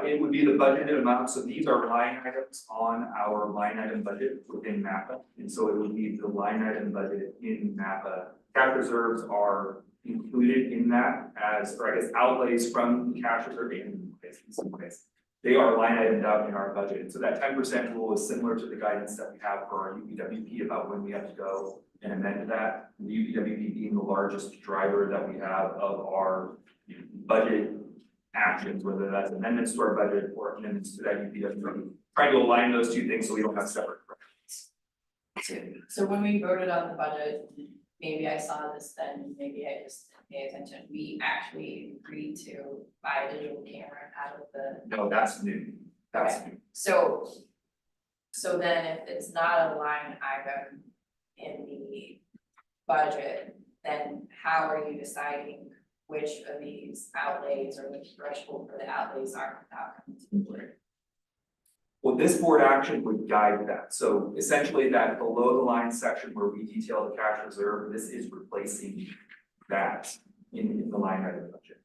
It would be the budgeted amount. So these are line items on our line item budget within MAPA. And so it would be the line item budget in MAPA. Cash reserves are included in that as, or I guess outlays from the cash reserve in some ways. They are line itemed out in our budget. So that 10% rule is similar to the guidance that we have for our UPWP about when we have to go and amend that. The UPWP being the largest driver that we have of our budget actions, whether that's amendments to our budget or amendments to that UPWP. Trying to align those two things so we don't have separate. So when we voted on the budget, maybe I saw this then, maybe I just didn't pay attention, we actually agreed to buy a digital camera out of the, No, that's new. That's new. so. So then if it's not a line item in the budget, then how are you deciding which of these outlays or which threshold for the outlays are without coming to the board? Well, this board action would guide that. So essentially that below the line section where we detail the cash reserve, this is replacing that in the line item budget.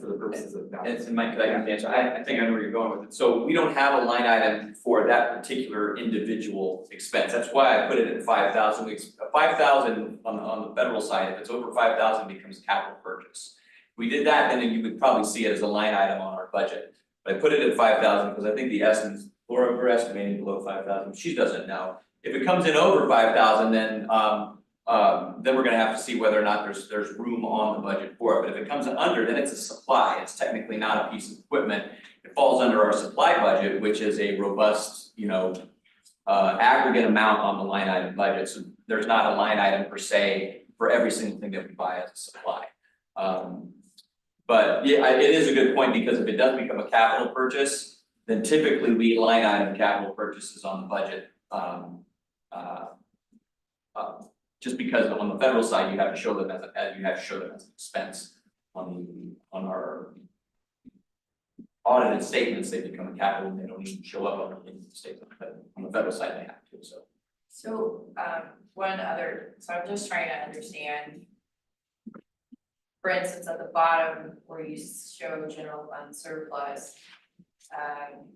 For the purposes of that. And Mike, could I answer? I think I know where you're going with it. So we don't have a line item for that particular individual expense. That's why I put it at 5,000. 5,000 on the federal side, if it's over 5,000, becomes capital purchase. If we did that, then you would probably see it as a line item on our budget. But I put it at 5,000 because I think the essence, Laura, we're estimating below 5,000. She doesn't know. If it comes in over 5,000, then we're gonna have to see whether or not there's room on the budget for it. But if it comes under, then it's a supply. It's technically not a piece of equipment. It falls under our supply budget, which is a robust, aggregate amount on the line item budget. So there's not a line item per se for every single thing that we buy as a supply. But yeah, it is a good point because if it does become a capital purchase, then typically we line item capital purchases on the budget. Just because on the federal side, you have to show them as an expense on our audited statements, they become a capital and they don't even show up on the statement, but on the federal side, they have to, so. So, so I'm just trying to understand. For instance, at the bottom where you show general fund surplus,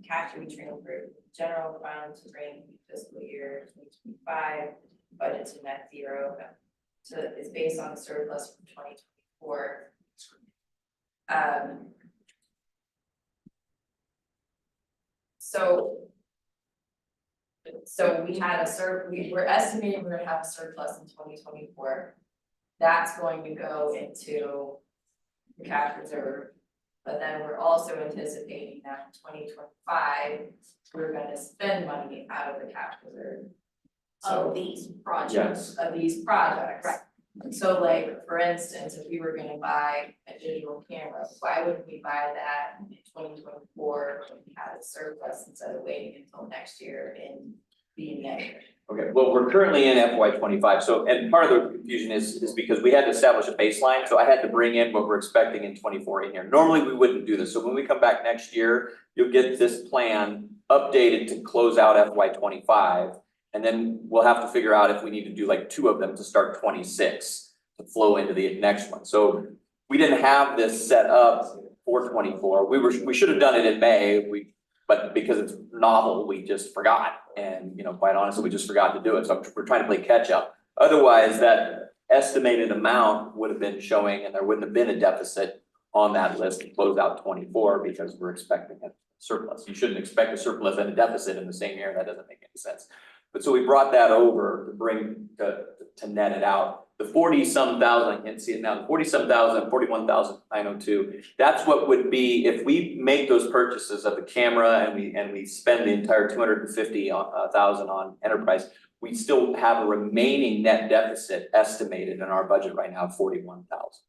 cash to be transferred, general fund to bring fiscal year 2025, budget to net zero. So it's based on the surplus from 2024. So we had we were estimating we're gonna have a surplus in 2024. That's going to go into the cash reserve. But then we're also anticipating that in 2025, we're gonna spend money out of the cash reserve. Of these projects. Of these projects. Right. So like, for instance, if we were gonna buy a digital camera, why wouldn't we buy that in 2024 when we had a surplus instead of waiting until next year and being negative? Okay, well, we're currently in FY 25, so, and part of the confusion is because we had to establish a baseline, so I had to bring in what we're expecting in 24 in here. Normally, we wouldn't do this, so when we come back next year, you'll get this plan updated to close out FY 25, and then we'll have to figure out if we need to do like 2 of them to start 26 to flow into the next one. So we didn't have this set up for 24. We should have done it in May, but because it's novel, we just forgot. And quite honestly, we just forgot to do it. So we're trying to play catch up. Otherwise, that estimated amount would have been showing and there wouldn't have been a deficit on that list to close out 24 because we're expecting a surplus. You shouldn't expect a surplus and a deficit in the same year. That doesn't make any sense. But so we brought that over to net it out. The 40-some thousand, I can't see it now, the 40-some thousand, 41,902, that's what would be if we make those purchases of the camera and we spend the entire 250,000 on enterprise, we still have a remaining net deficit estimated in our budget right now of 41,000.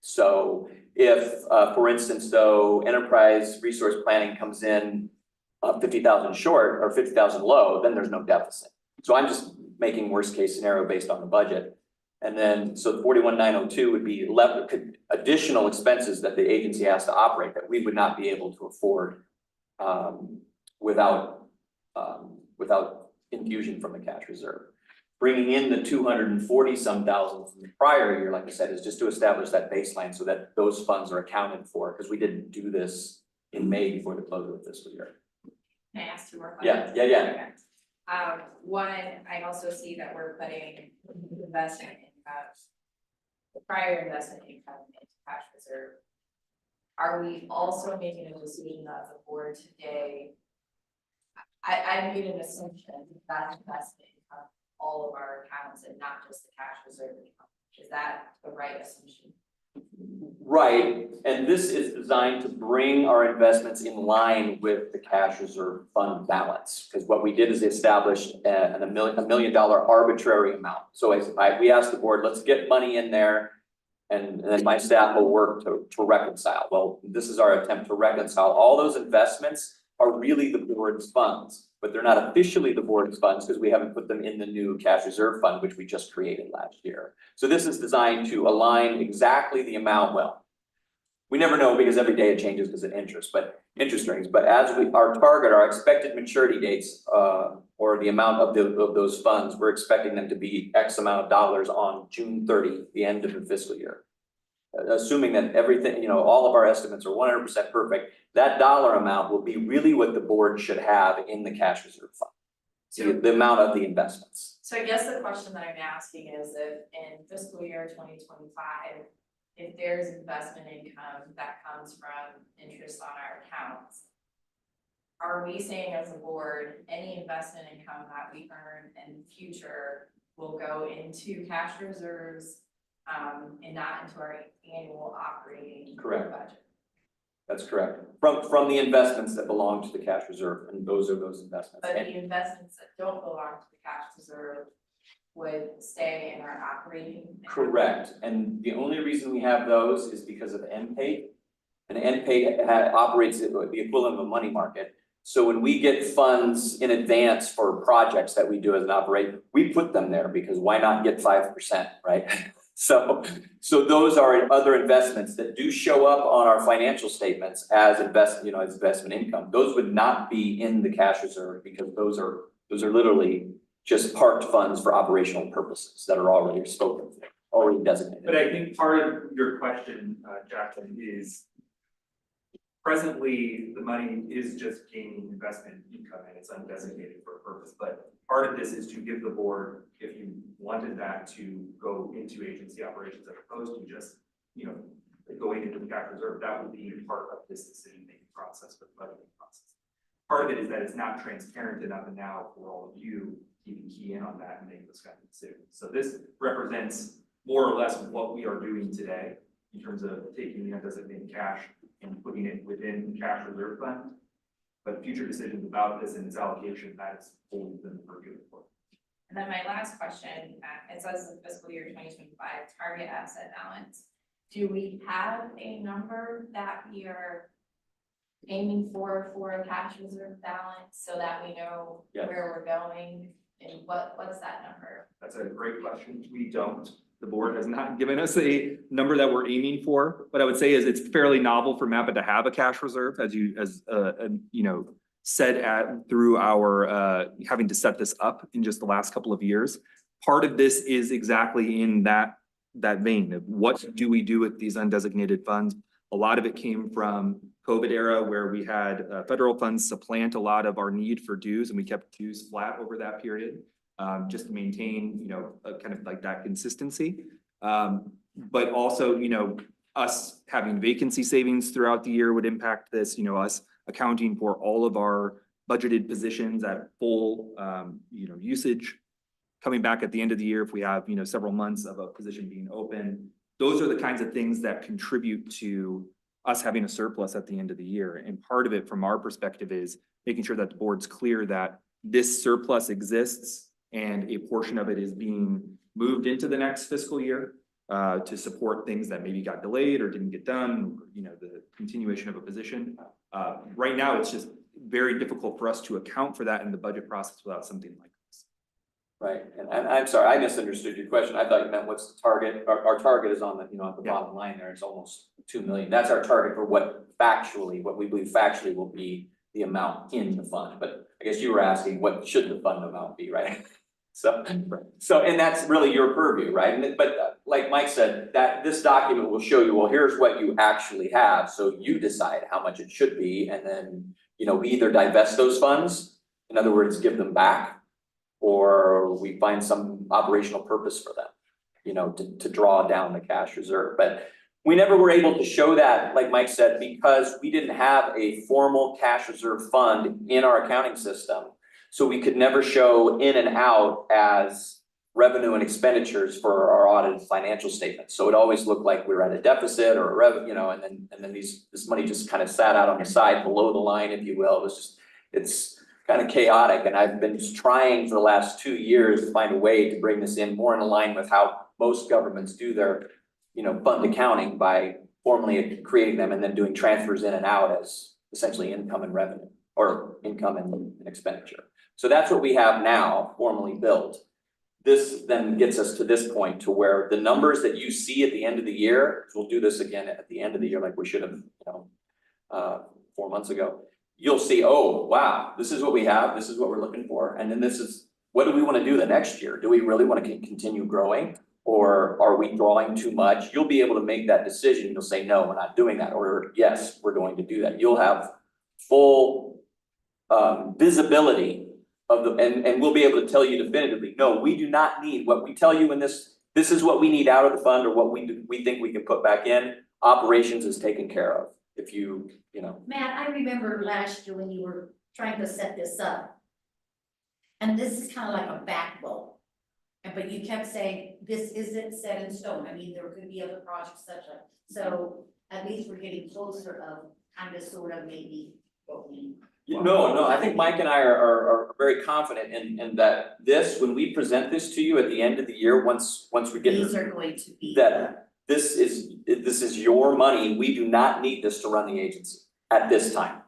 So if, for instance, though, enterprise resource planning comes in 50,000 short or 50,000 low, then there's no deficit. So I'm just making worst case scenario based on the budget. And then, so the 41,902 would be additional expenses that the agency has to operate that we would not be able to afford without infusion from the cash reserve. Bringing in the 240-some thousand from the prior year, like I said, is just to establish that baseline so that those funds are accounted for, because we didn't do this in May before the close of the fiscal year. Can I ask 2 more questions? Yeah. Okay. One, I also see that we're putting investment income, the prior investment income into cash reserve. Are we also making a decision as a board today? I made an assumption that investment income, all of our accounts and not just the cash reserve income. Is that the right assumption? Right, and this is designed to bring our investments in line with the cash reserve fund balance. Because what we did is establish a $1 million arbitrary amount. So we asked the board, let's get money in there. And then my staff will work to reconcile. Well, this is our attempt to reconcile. All those investments are really the board's funds, but they're not officially the board's funds because we haven't put them in the new cash reserve fund, which we just created last year. So this is designed to align exactly the amount. Well, we never know because every day it changes because of interest rates. But as our target, our expected maturity dates, or the amount of those funds, we're expecting them to be X amount of dollars on June 30, the end of the fiscal year. Assuming that everything, all of our estimates are 100% perfect, that dollar amount will be really what the board should have in the cash reserve fund. So the amount of the investments. So I guess the question that I'm asking is if in fiscal year 2025, if there's investment income that comes from interest on our accounts, are we saying as a board, any investment income that we earn in the future will go into cash reserves, and not into our annual operating Correct. budget? That's correct. From the investments that belong to the cash reserve, and those are those investments. But the investments that don't belong to the cash reserve would stay in our operating? Correct, and the only reason we have those is because of MPAID. And MPAID operates the equivalent of a money market. So when we get funds in advance for projects that we do as an operation, we put them there because why not get 5%, right? So those are other investments that do show up on our financial statements as investment income. Those would not be in the cash reserve because those are literally just parked funds for operational purposes that are already already designated. But I think part of your question, Jacqueline, is presently the money is just gaining investment income and it's undesignated for a purpose. But part of this is to give the board, if you wanted that to go into agency operations as opposed to just, going into the cash reserve, that would be part of this decision-making process, but budgeting process. Part of it is that it's not transparent enough and now for all of you to key in on that and make those kind of decisions. So this represents more or less what we are doing today in terms of taking the undesignated cash and putting it within the cash reserve fund. But future decisions about this and its allocation, that is fully within the purview of the board. And then my last question, it says the fiscal year 2025 target asset balance. Do we have a number that we are aiming for a cash reserve balance so that we know where we're going? And what's that number? That's a great question. We don't. The board has not given us a number that we're aiming for. What I would say is it's fairly novel for MAPA to have a cash reserve, as said through our having to set this up in just the last couple of years. Part of this is exactly in that vein of what do we do with these undesignated funds. A lot of it came from COVID era where we had federal funds supplant a lot of our need for dues, and we kept dues flat over that period. Just to maintain, kind of like that consistency. But also, us having vacancy savings throughout the year would impact this, us accounting for all of our budgeted positions at full, usage. Coming back at the end of the year, if we have, several months of a position being open, those are the kinds of things that contribute to us having a surplus at the end of the year. And part of it from our perspective is making sure that the board's clear that this surplus exists and a portion of it is being moved into the next fiscal year to support things that maybe got delayed or didn't get done, the continuation of a position. Right now, it's just very difficult for us to account for that in the budget process without something like this. Right, and I'm sorry, I misunderstood your question. I thought you meant what's the target? Our target is on the, at the bottom line there. It's almost 2 million. That's our target for what we believe factually will be the amount in the fund. But I guess you were asking what should the fund amount be, right? So and that's really your purview, right? But like Mike said, that this document will show you, well, here's what you actually have. So you decide how much it should be. And then, we either divest those funds, in other words, give them back, or we find some operational purpose for them, to draw down the cash reserve. But we never were able to show that, like Mike said, because we didn't have a formal cash reserve fund in our accounting system. So we could never show in and out as revenue and expenditures for our audited financial statements. So it always looked like we were at a deficit or a revenue, and then this money just kind of sat out on the side below the line, if you will. It was just, it's kind of chaotic, and I've been just trying for the last 2 years to find a way to bring this in more in line with how most governments do their, fund accounting by formally creating them and then doing transfers in and out as essentially income and revenue, or income and expenditure. So that's what we have now formally built. This then gets us to this point to where the numbers that you see at the end of the year, we'll do this again at the end of the year like we should have, 4 months ago. You'll see, oh, wow, this is what we have, this is what we're looking for, and then this is, what do we want to do the next year? Do we really want to continue growing, or are we drawing too much? You'll be able to make that decision. You'll say, no, we're not doing that, or yes, we're going to do that. You'll have full visibility of the, and we'll be able to tell you definitively, no, we do not need what we tell you in this is what we need out of the fund, or what we think we can put back in. Operations is taken care of. If you know. Matt, I remember last year when you were trying to set this up. And this is kind of like a backbone. But you kept saying, this isn't set in stone. I mean, there could be other projects such like, so at least we're getting closer of kind of sort of maybe what we. No, I think Mike and I are very confident in that this, when we present this to you at the end of the year, once we get. These are going to be. That this is your money. We do not need this to run the agency at this time.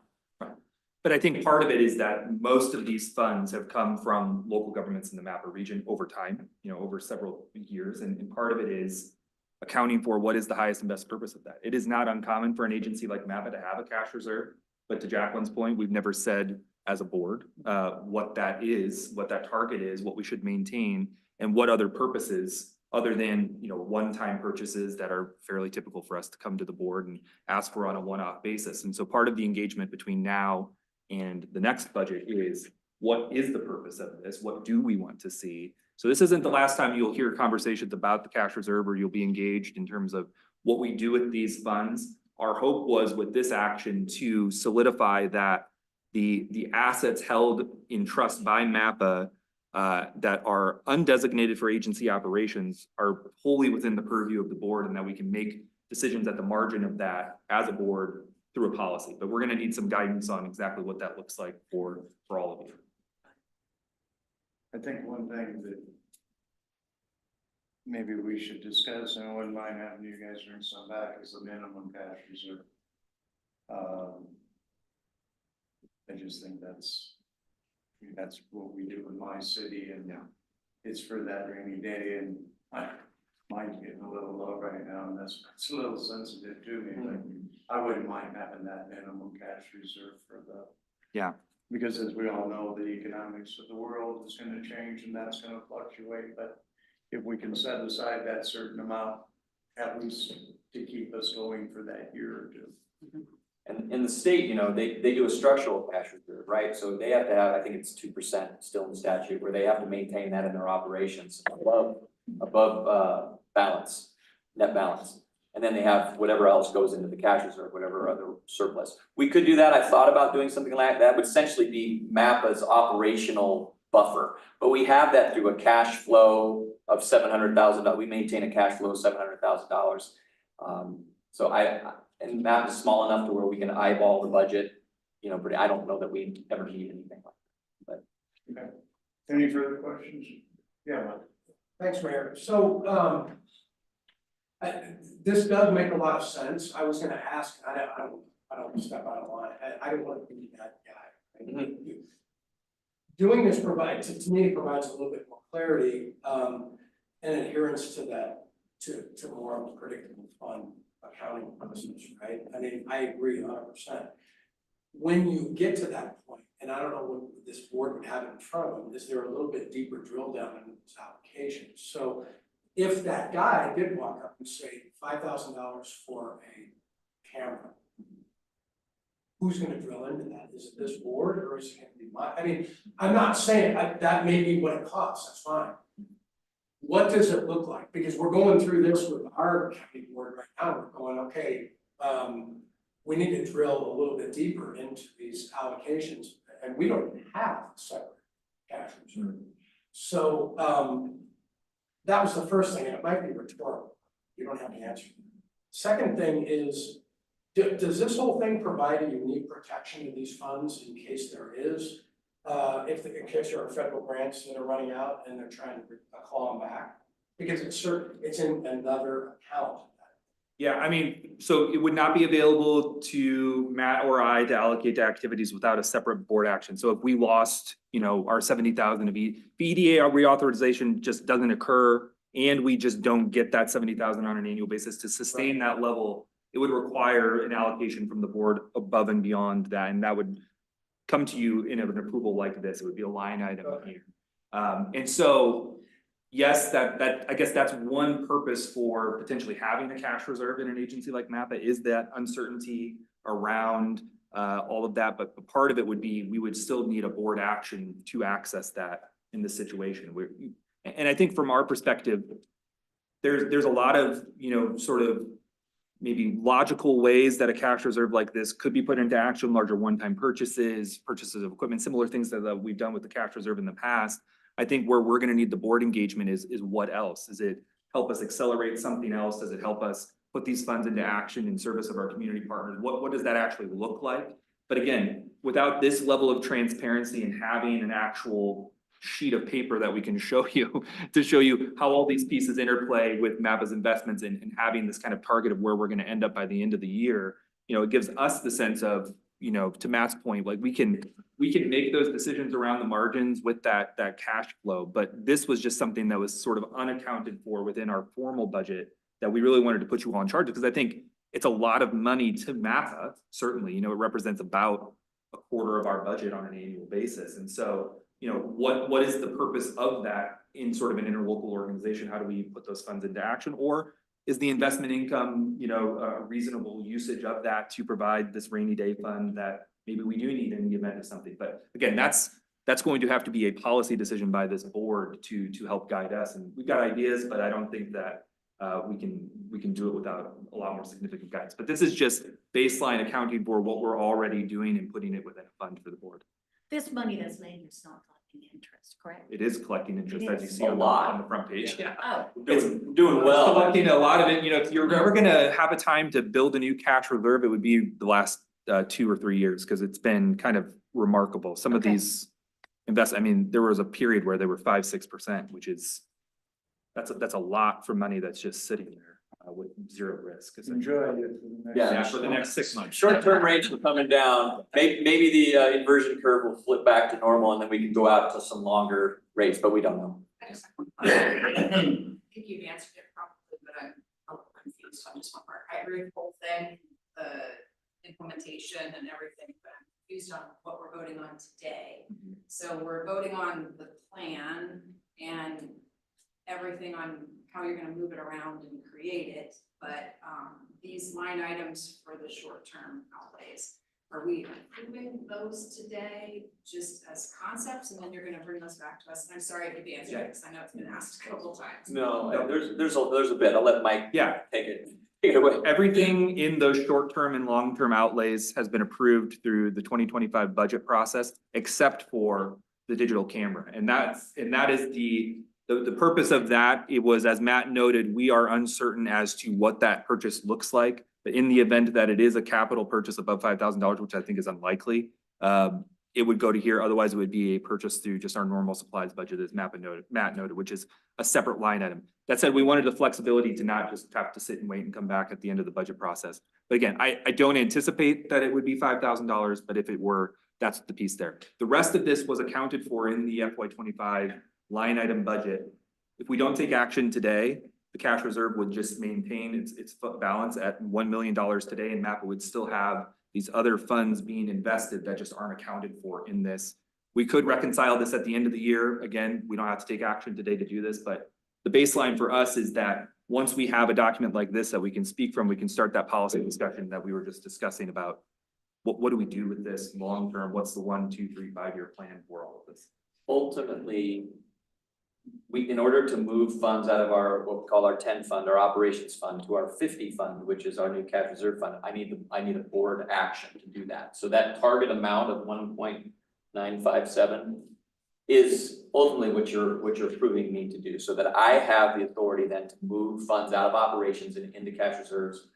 But I think part of it is that most of these funds have come from local governments in the MAPA region over time, over several years. And part of it is accounting for what is the highest and best purpose of that. It is not uncommon for an agency like MAPA to have a cash reserve. But to Jacqueline's point, we've never said as a board what that is, what that target is, what we should maintain, and what other purposes other than, one-time purchases that are fairly typical for us to come to the board and ask for on a one-off basis. And so part of the engagement between now and the next budget is, what is the purpose of this? What do we want to see? So this isn't the last time you'll hear conversations about the cash reserve, or you'll be engaged in terms of what we do with these funds. Our hope was with this action to solidify that the assets held in trust by MAPA that are undesignated for agency operations are wholly within the purview of the board, and that we can make decisions at the margin of that as a board through a policy. But we're going to need some guidance on exactly what that looks like for all of you. I think one thing that maybe we should discuss, and I wouldn't mind having you guys bring some back, is the minimum cash reserve. I just think that's what we do in my city, and it's for that rainy day, and mine's getting a little low right now, and it's a little sensitive to me, but I wouldn't mind having that minimum cash reserve for the. Yeah. Because as we all know, the economics of the world is gonna change, and that's gonna fluctuate, but if we can set aside that certain amount, at least to keep us going for that year or two. And in the state, they do a structural cash reserve, right? So they have to have, I think it's 2% still in the statute, where they have to maintain that in their operations above balance, net balance. And then they have whatever else goes into the cash reserve, whatever other surplus. We could do that. I thought about doing something like that. Would essentially be MAPA's operational buffer. But we have that through a cash flow of $700,000. We maintain a cash flow of $700,000. So and MAP is small enough to where we can eyeball the budget, but I don't know that we ever need anything like that. Okay. Any further questions? Yeah, Mike. Thanks, Mayor. So, this does make a lot of sense. I was gonna ask, I don't want to step out of line. I don't want to be that guy. Mm-hmm. Doing this provides a little bit more clarity, and adherence to that, to more of a predictable fund accounting process, right? I mean, I agree 100%. When you get to that point, and I don't know what this board would have in front of them, is there a little bit deeper drill down in this application? So if that guy did walk up and say $5,000 for a camera, who's gonna drill into that? Is it this board, or is it gonna be I mean, I'm not saying that may be what it costs, that's fine. What does it look like? Because we're going through this with our county board right now. We're going, okay, we need to drill a little bit deeper into these allocations, and we don't even have a separate cash reserve. So that was the first thing, and it might be rhetorical. You don't have to answer. Second thing is, does this whole thing provide a unique protection to these funds in case there is? In case there are federal grants that are running out and they're trying to claw them back? Because it's in another account. Yeah, I mean, so it would not be available to Matt or I to allocate to activities without a separate board action. So if we lost, our 70,000 of EDA reauthorization just doesn't occur, and we just don't get that 70,000 on an annual basis to sustain that level, it would require an allocation from the board above and beyond that, and that would come to you in an approval like this. It would be a line item here. And so, yes, that I guess that's one purpose for potentially having a cash reserve in an agency like MAPA, is that uncertainty around all of that. But part of it would be, we would still need a board action to access that in this situation. And I think from our perspective, there's a lot of, sort of maybe logical ways that a cash reserve like this could be put into action, larger one-time purchases of equipment, similar things that we've done with the cash reserve in the past. I think where we're gonna need the board engagement is what else? Does it help us accelerate something else? Does it help us put these funds into action in service of our community partners? What does that actually look like? But again, without this level of transparency and having an actual sheet of paper that we can show you to show you how all these pieces interplay with MAPA's investments and having this kind of target of where we're going to end up by the end of the year, it gives us the sense of, to Matt's point, like we can make those decisions around the margins with that cash flow. But this was just something that was sort of unaccounted for within our formal budget that we really wanted to put you all in charge of, because I think it's a lot of money to MAPA. Certainly, it represents about a quarter of our budget on an annual basis. And so, what is the purpose of that in sort of an interlocal organization? How do we put those funds into action? Or is the investment income, a reasonable usage of that to provide this rainy day fund that maybe we do need in the event of something? But again, that's going to have to be a policy decision by this board to help guide us. And we've got ideas, but I don't think that we can do it without a lot more significant guidance. But this is just baseline accounting for what we're already doing and putting it within a fund for the board. This money that's laying is not collecting interest, correct? It is collecting interest, It as you is. see on the front page. Yeah. Oh, It's Doing well. collecting a lot of it. If you're ever gonna have a time to build a new cash reserve, it would be the last 2 or 3 years, because it's been kind of remarkable. Some of Okay. these there was a period where they were 5-6%, which is, that's a lot for money that's just sitting there with zero risk. Enjoy it for the next. Yeah. Yeah, for the next 6 months. Short-term rates are coming down. Maybe the inversion curve will flip back to normal and then we can go out to some longer rates, but we don't know. I just have one part. I think you've answered it probably, but I'm a little confused on just one part. I agree with the whole thing, the implementation and everything, but I'm confused on what we're voting on today. So we're voting on the plan and everything on how you're gonna move it around and create it, but these line items for the short-term outlays, are we approving those today just as concepts, and then you're gonna bring those back to us? And I'm sorry if you've answered it, because I know it's been asked a couple times. No, there's a bit. I'll let Mike Yeah, take it away. everything in those short-term and long-term outlays has been approved through the 2025 budget process, except for the digital camera. And that is the purpose of that. It was, as Matt noted, we are uncertain as to what that purchase looks like. But in the event that it is a capital purchase above $5,000, which I think is unlikely, it would go to here. Otherwise, it would be a purchase through just our normal supplies budget, as Matt noted, which is a separate line item. That said, we wanted the flexibility to not just have to sit and wait and come back at the end of the budget process. But again, I don't anticipate that it would be $5,000, but if it were, that's the piece there. The rest of this was accounted for in the FY25 line item budget. If we don't take action today, the cash reserve would just maintain its balance at $1 million today, and MAPA would still have these other funds being invested that just aren't accounted for in this. We could reconcile this at the end of the year. Again, we don't have to take action today to do this, but the baseline for us is that once we have a document like this that we can speak from, we can start that policy discussion that we were just discussing about what do we do with this long term? What's the 1, 2, 3, 5 year plan for all of this? Ultimately, in order to move funds out of our, what we call our 10 fund, our operations fund, to our 50 fund, which is our new cash reserve fund, I need a board action to do that. So that target amount of 1.957 is ultimately what you're approving me to do, so that I have the authority then to move funds out of operations and into cash reserves.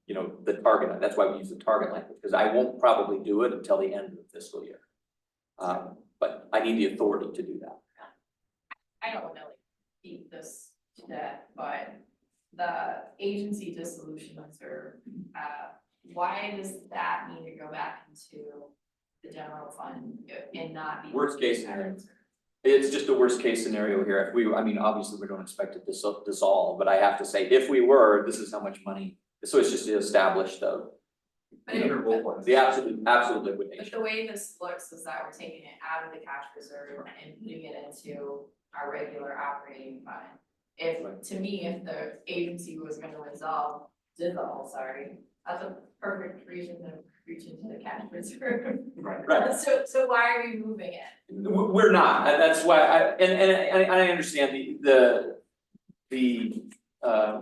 You know, the target, that's why we use the target language, because I won't probably do it until the end of the fiscal year. But I need the authority to do that. I don't wanna like beat this to death, but the agency dissolution reserve, why does that need to go back into the general fund and not be? Worst case scenario. It's just a worst case scenario here. If we, I mean, obviously, we don't expect it to dissolve, but I have to say, if we were, this is how much money. So it's just established the But it- the absolute But liquidation. the way this looks is that we're taking it out of the cash reserve and putting it into our regular operating fund. If, to me, if the agency was gonna dissolve, sorry, that's a perfect reason to reach into the cash reserve. Right. So why are we moving it? We're not, and that's why I understand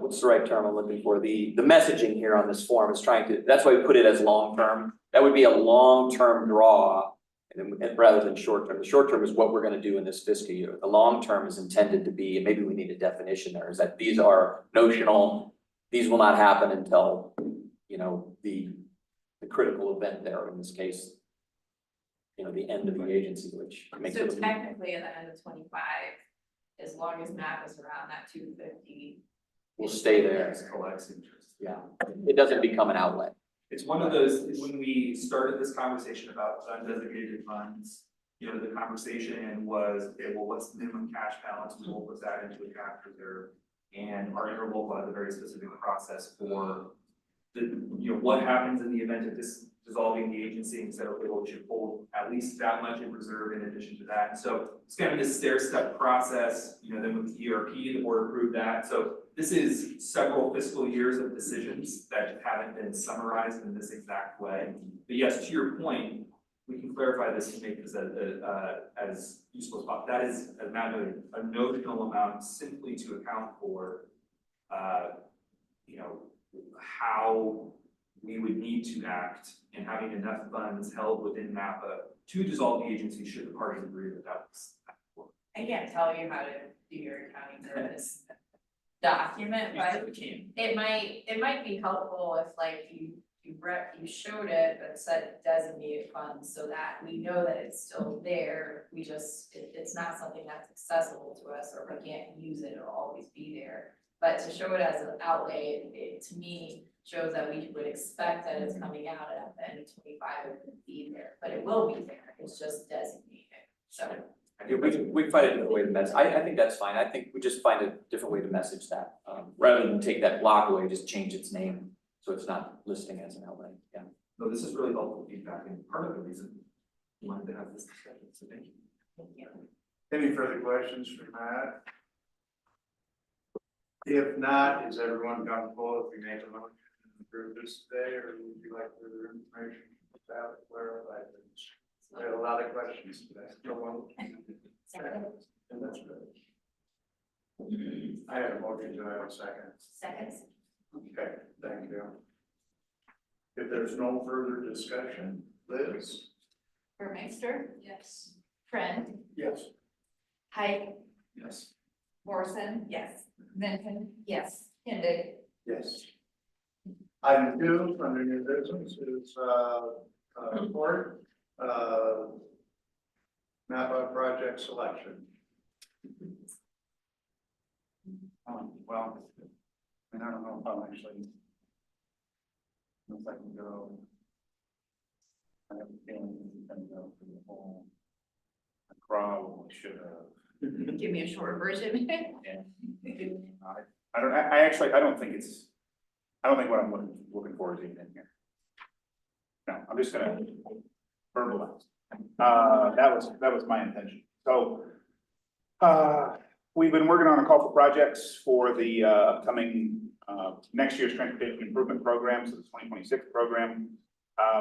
what's the right term I'm looking for, the messaging here on this form is trying to, that's why we put it as long-term. That would be a long-term draw, and rather than short-term. The short-term is what we're gonna do in this fiscal year. The long-term is intended to be, and maybe we need a definition there, is that these are notional, these will not happen until, you know, the critical event there, in this case, you know, the end of the agency, which makes So it. technically, at the end of 25, as long as MAP is around that 250. Will stay there. Collects interest. Yeah, it doesn't become an outlet. It's one of those, when we started this conversation about undesignated funds, you know, the conversation was, okay, well, what's the minimum cash balance? We will put that into a cash reserve. And our interlocal has a very specific process for the, you know, what happens in the event of dissolving the agency, and said, okay, well, we should hold at least that much in reserve in addition to that. And so it's kind of this stair-step process, you know, then with the ERP, the board approved that. So this is several fiscal years of decisions that haven't been summarized in this exact way. But yes, to your point, we can clarify this and make this as useful as possible. That is, as Matt noted, a notional amount simply to account for, you know, how we would need to act and having enough funds held within MAPA to dissolve the agency should the parties agree that that was. I can't tell you how to do your accounting for this document, but it might be helpful if like you showed it, but said designated funds, so that we know that it's still there. We just, it's not something that's accessible to us, or we can't use it, it'll always be there. But to show it as an outlay, it to me shows that we would expect that it's coming out at the end of 25, it would be there, but it will be there, it's just designated, so. Yeah, we find a different way to message. I think that's fine. I think we just find a different way to message that. Rather than take that block away, just change its name so it's not listing as an outlet. Yeah. No, this is really helpful feedback and part of the reason we wanted to have this discussion, so thank you. Thank you. Any further questions for Matt? If not, is everyone comfortable if we make a motion to approve this today, or would you like further information about clarify things? There are a lot of questions today. And that's good. I have a motion, do I have a second? Seconds. Okay, thank you. If there's no further discussion, Liz? Burmeister, Yes. Friend, Yes. Height, Yes. Morrison, Yes. Benton, Yes. Kindig. Yes. Item 2, under new business is, report, MAPA project selection. Well, I don't know if I'm actually. If I can go. I have a feeling we can go through the whole. I probably should have. Give me a short version. I don't think what I'm looking for is even in here. No, I'm just gonna verbalize. That was my intention. So, we've been working on a call for projects for the upcoming next year's transportation improvement program, so the 2026 program.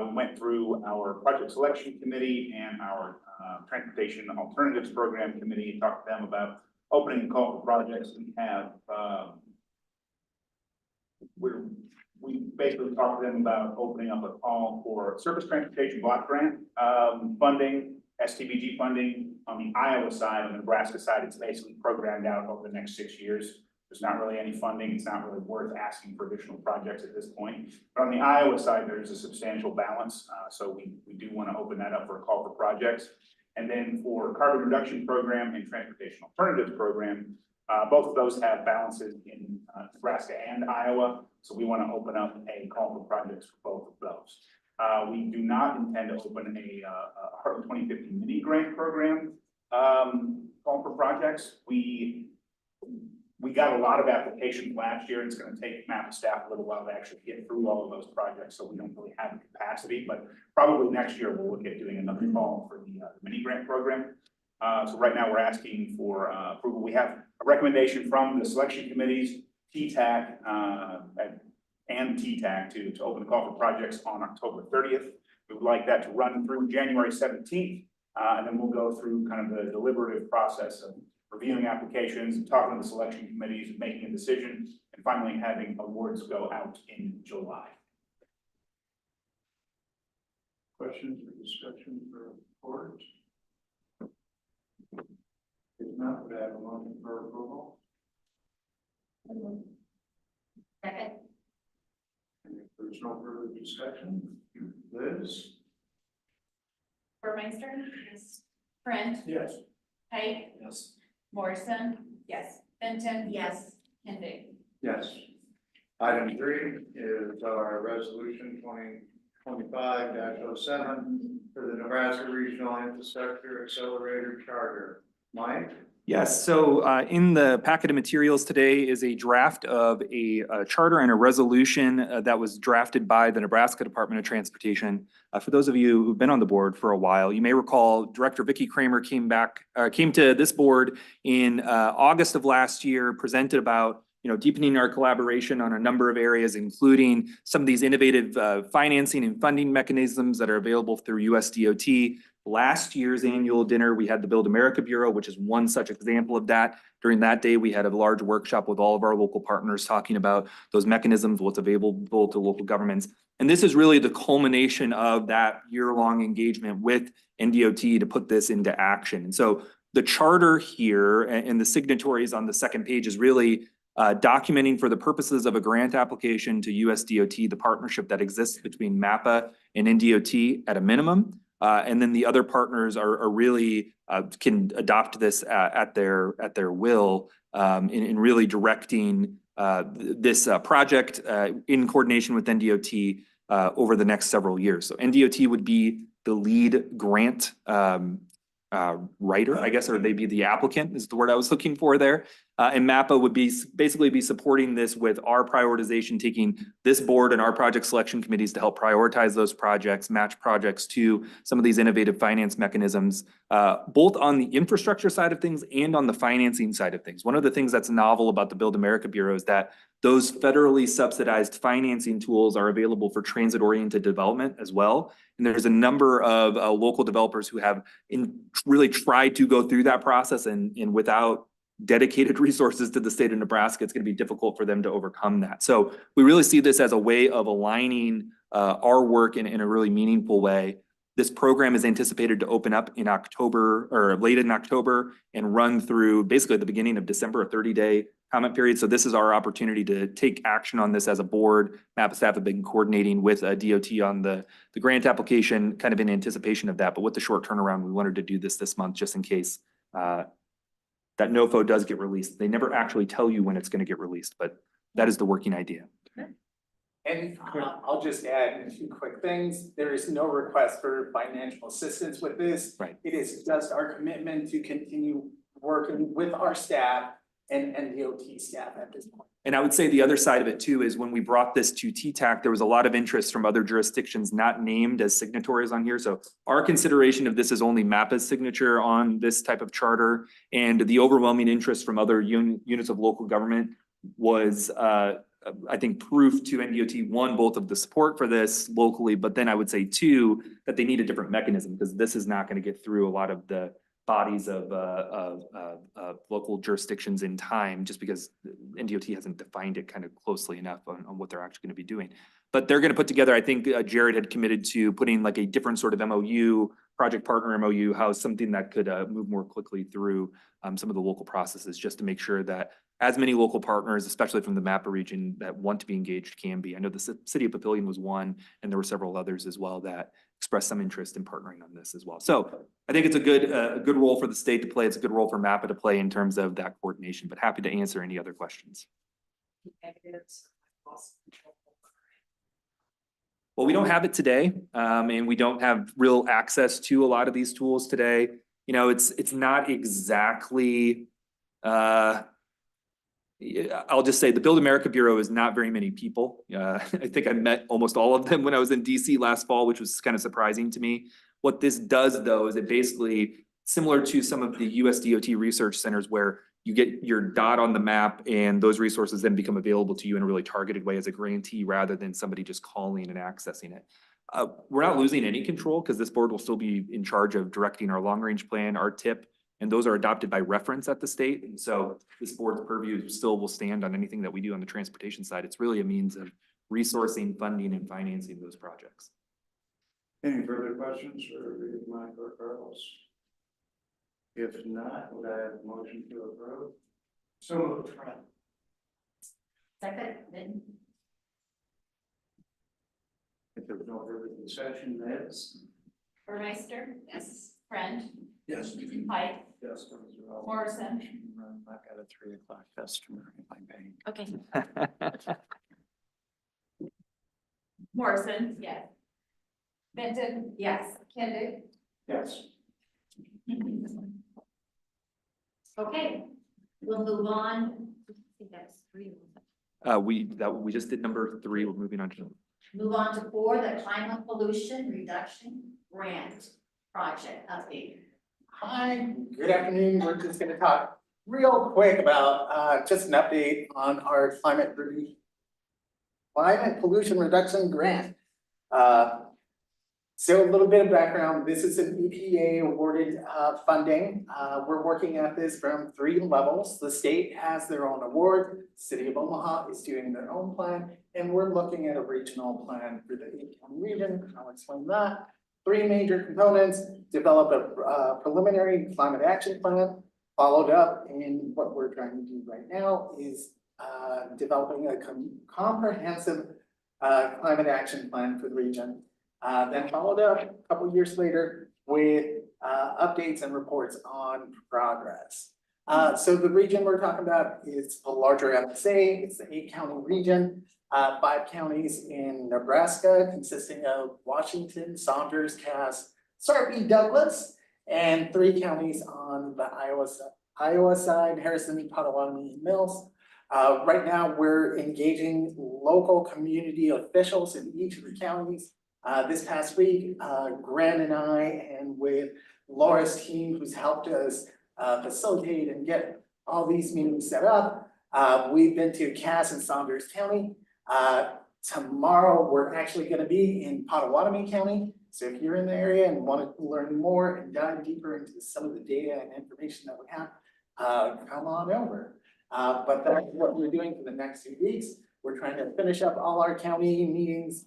We went through our project selection committee and our transportation alternatives program committee, and talked to them about opening a call for projects. We have we basically talked to them about opening up a call for surface transportation block grant funding, STBG funding. On the Iowa side, on the Nebraska side, it's basically programmed out over the next 6 years. There's not really any funding. It's not really worth asking for additional projects at this point. But on the Iowa side, there's a substantial balance. So we do want to open that up for a call for projects. And then for carbon reduction program and transportation alternatives program, both of those have balances in Nebraska and Iowa. So we want to open up a call for projects for both of those. We do not intend to open a Heartland 2050 mini grant program call for projects. We got a lot of applications last year. It's going to take MAPA staff a little while to actually get through all of those projects, so we don't really have the capacity, but probably next year we'll look at doing another call for the mini grant program. So right now we're asking for approval. We have a recommendation from the selection committees, TTAC, and TTAC to open the call for projects on October 30th. We would like that to run through January 17th, and then we'll go through kind of the deliberative process of reviewing applications and talking to the selection committees and making a decision, and finally having awards go out in July. Questions or discussion for boards? If not, would I have a motion for approval? Second. And if there's no further discussion, Liz? Burmeister. Yes. Trent. Yes. Pike. Yes. Morrison. Yes. Benton. Yes. Kennedy. Yes. Item 3 is our resolution 2025-07 for the Nebraska Regional Infrastructure Accelerator Charter. Mike? Yes, so in the packet of materials today is a draft of a charter and a resolution that was drafted by the Nebraska Department of Transportation. For those of you who've been on the board for a while, you may recall Director Vicki Kramer came to this board in August of last year, presented about deepening our collaboration on a number of areas, including some of these innovative financing and funding mechanisms that are available through USDOT. Last year's annual dinner, we had the Build America Bureau, which is one such example of that. During that day, we had a large workshop with all of our local partners talking about those mechanisms, what's available to local governments. And this is really the culmination of that year-long engagement with NDOT to put this into action. And so the charter here and the signatories on the second page is really documenting for the purposes of a grant application to USDOT, the partnership that exists between MAPA and NDOT at a minimum. And then the other partners are really can adopt this at their will in really directing this project in coordination with NDOT over the next several years. So NDOT would be the lead grant writer, I guess, or they'd be the applicant is the word I was looking for there. And MAPA would basically be supporting this with our prioritization, taking this board and our project selection committees to help prioritize those projects, match projects to some of these innovative finance mechanisms, both on the infrastructure side of things and on the financing side of things. One of the things that's novel about the Build America Bureau is that those federally subsidized financing tools are available for transit-oriented development as well. And there's a number of local developers who have really tried to go through that process, and without dedicated resources to the state of Nebraska, it's going to be difficult for them to overcome that. So we really see this as a way of aligning our work in a really meaningful way. This program is anticipated to open up in October or late in October and run through basically the beginning of December, a 30-day comment period. So this is our opportunity to take action on this as a board. MAPA staff have been coordinating with DOT on the grant application kind of in anticipation of that. But with the short turnaround, we wanted to do this month just in case that NOFO does get released. They never actually tell you when it's going to get released, but that is the working idea. And I'll just add a few quick things. There is no request for financial assistance with this. Right. It is just our commitment to continue working with our staff and DOT staff at this point. And I would say the other side of it too is when we brought this to TTAC, there was a lot of interest from other jurisdictions not named as signatories on here. So our consideration of this is only MAPA's signature on this type of charter, and the overwhelming interest from other units of local government was I think proof to NDOT, one, both of the support for this locally, but then I would say two, that they need a different mechanism because this is not going to get through a lot of the bodies of local jurisdictions in time, just because NDOT hasn't defined it kind of closely enough on what they're actually going to be doing. But they're going to put together, I think Jared had committed to putting like a different sort of MOU project partner MOU, how something that could move more quickly through some of the local processes, just to make sure that as many local partners, especially from the MAPA region, that want to be engaged can be. I know the city of Papillion was one, and there were several others as well that expressed some interest in partnering on this as well. So I think it's a good role for the state to play. It's a good role for MAPA to play in terms of that coordination, but happy to answer any other questions. Well, we don't have it today, and we don't have real access to a lot of these tools today. You know, it's not exactly, I'll just say the Build America Bureau is not very many people. I think I met almost all of them when I was in DC last fall, which was kind of surprising to me. What this does though, is it basically similar to some of the USDOT research centers where you get your dot on the map and those resources then become available to you in a really targeted way as a grantee rather than somebody just calling and accessing it. We're not losing any control because this board will still be in charge of directing our long range plan, our TIP, and those are adopted by reference at the state. And so this board's purview still will stand on anything that we do on the transportation side. It's really a means of resourcing, funding, and financing those projects. Any further questions for Mike or Carlos? If not, would I have a motion to approve? So moved. Second. If there's no further discussion, Liz? Burmeister. Yes. Friend. Yes. Pike. Yes. those are all. Morrison. Run back at a 3 o'clock customer in my bank. Okay. Morrison. Yes. Benton. Yes. Kennedy. Yes. Okay, we'll move on. I think that's three. We just did number 3. We're moving on to. Move on to 4, the climate pollution reduction grant project update. Hi, good afternoon. We're just gonna talk real quick about just an update on our climate pollution reduction grant. So a little bit of background, this is an EPA awarded funding. We're working at this from 3 levels. The state has their own award, City of Omaha is doing their own plan, and we're looking at a regional plan for the 8-county region. I'll explain that. 3 major components: develop a preliminary climate action plan, followed up in what we're trying to do right now is developing a comprehensive climate action plan for the region. Then followed up a couple years later with updates and reports on progress. So the region we're talking about is a larger MSA. It's the 8-county region, 5 counties in Nebraska consisting of Washington, Saunders, Cass, Sarpy, Douglas, and 3 counties on the Iowa side, Harrison, Potawatomi, and Mills. Right now, we're engaging local community officials in each of the counties. This past week, Grant and I, and with Laura's team, who's helped us facilitate and get all these meetings set up, we've been to Cass and Saunders County. Tomorrow, we're actually going to be in Potawatomi County. So if you're in the area and want to learn more and dive deeper into some of the data and information that we have, come on over. But that's what we're doing for the next 2 weeks. We're trying to finish up all our county meetings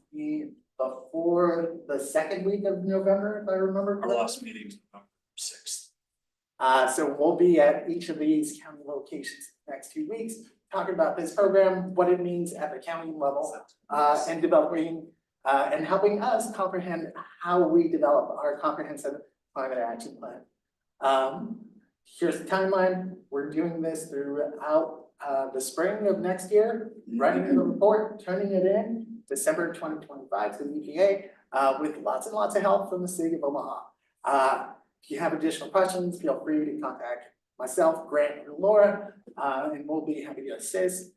before the 2nd week of November, if I remember correctly. Our last meeting's November 6th. So we'll be at each of these county locations next 2 weeks, talking about this program, what it means at the county level, and developing and helping us comprehend how we develop our comprehensive climate action plan. Here's the timeline. We're doing this throughout the spring of next year, writing the report, turning it in December 2025 to the EPA, with lots and lots of help from the city of Omaha. If you have additional questions, feel free to contact myself, Grant, or Laura, and we'll be happy to assist,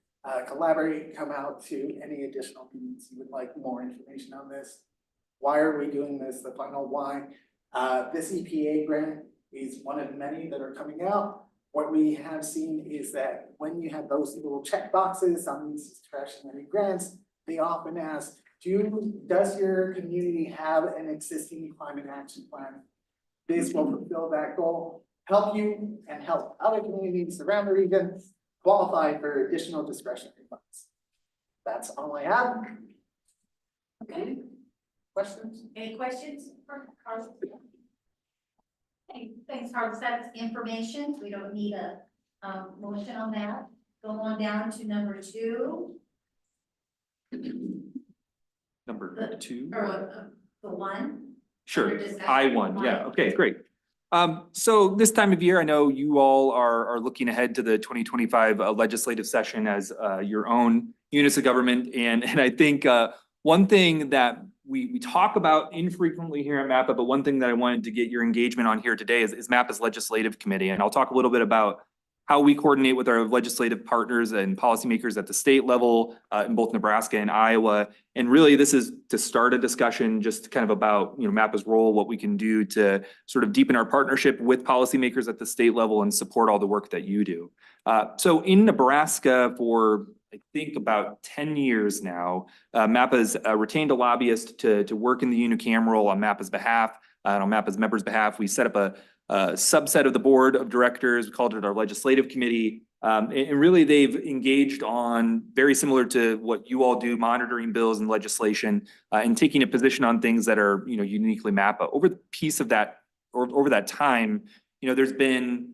collaborate, come out to any additional meetings you would like more information on this. Why are we doing this? The final why. This EPA grant is one of many that are coming out. What we have seen is that when you have those little check boxes on these discretionary grants, they often ask, does your community have an existing climate action plan? This will fulfill that goal, help you and help other communities around the region qualify for additional discretionary funds. That's all I have. Okay, Questions? any questions for Carlos? thanks, Carl, that's information, we don't need a, motion on that. Go on down to number 2, Number two. or the 1. Sure, Under discussion. I1, yeah, okay, great. So this time of year, I know you all are looking ahead to the 2025 legislative session as your own units of government. And I think one thing that we talk about infrequently here at MAPA, but one thing that I wanted to get your engagement on here today is MAPA's legislative committee. And I'll talk a little bit about how we coordinate with our legislative partners and policymakers at the state level in both Nebraska and Iowa. And really, this is to start a discussion just kind of about, MAPA's role, what we can do to sort of deepen our partnership with policymakers at the state level and support all the work that you do. So in Nebraska for, I think, about 10 years now, MAPA's retained a lobbyist to work in the unicameral on MAPA's behalf, and on MAPA's members' behalf. We set up a subset of the board of directors. We called it our legislative committee. And really they've engaged on, very similar to what you all do, monitoring bills and legislation, and taking a position on things that are, uniquely MAPA. Over the piece of that, or over that time, there's been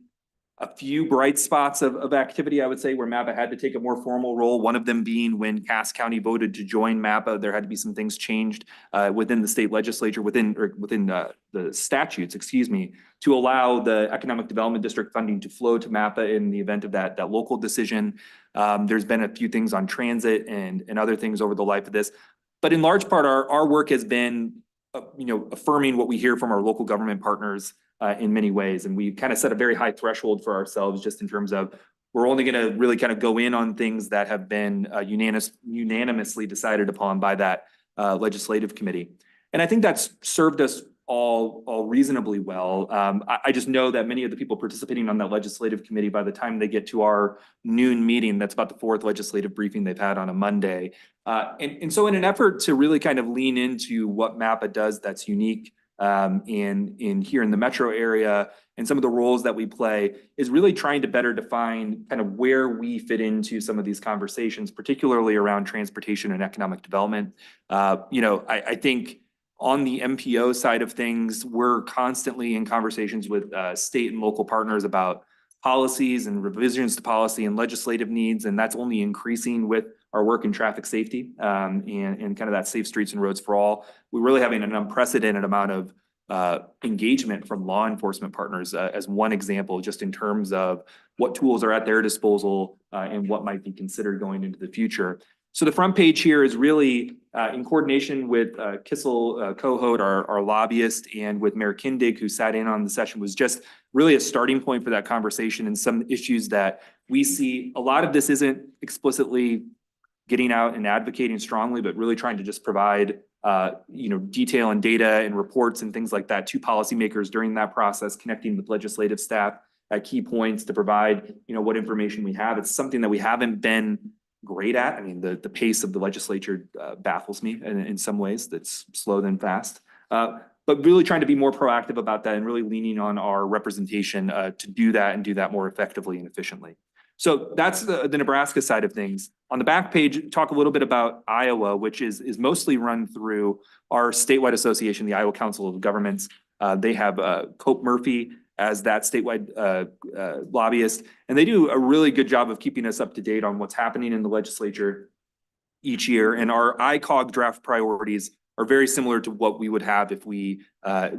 a few bright spots of activity, I would say, where MAPA had to take a more formal role. One of them being when Cass County voted to join MAPA, there had to be some things changed within the state legislature, within the statutes, to allow the economic development district funding to flow to MAPA in the event of that local decision. There's been a few things on transit and other things over the life of this. But in large part, our work has been, affirming what we hear from our local government partners in many ways. And we kind of set a very high threshold for ourselves just in terms of we're only going to really kind of go in on things that have been unanimously decided upon by that legislative committee. And I think that's served us all reasonably well. I just know that many of the people participating on that legislative committee, by the time they get to our noon meeting, that's about the 4th legislative briefing they've had on a Monday. And so in an effort to really kind of lean into what MAPA does that's unique in here in the metro area and some of the roles that we play, is really trying to better define kind of where we fit into some of these conversations, particularly around transportation and economic development. I think on the MPO side of things, we're constantly in conversations with state and local partners about policies and revisions to policy and legislative needs, and that's only increasing with our work in traffic safety and kind of that safe streets and roads for all. We're really having an unprecedented amount of engagement from law enforcement partners as one example, just in terms of what tools are at their disposal and what might be considered going into the future. So the front page here is really in coordination with Kissel Cohout, our lobbyist, and with Mayor Kindig, who sat in on the session, was just really a starting point for that conversation and some issues that we see. A lot of this isn't explicitly getting out and advocating strongly, but really trying to just provide detail and data and reports and things like that to policymakers during that process, connecting with legislative staff at key points to provide what information we have. It's something that we haven't been great at. I mean, the pace of the legislature baffles me in some ways. That's slow than fast. But really trying to be more proactive about that and really leaning on our representation to do that and do that more effectively and efficiently. So that's the Nebraska side of things. On the back page, talk a little bit about Iowa, which is mostly run through our statewide association, the Iowa Council of Governments. They have Cope Murphy as that statewide lobbyist, and they do a really good job of keeping us up to date on what's happening in the legislature each year. And our ICOG draft priorities are very similar to what we would have if we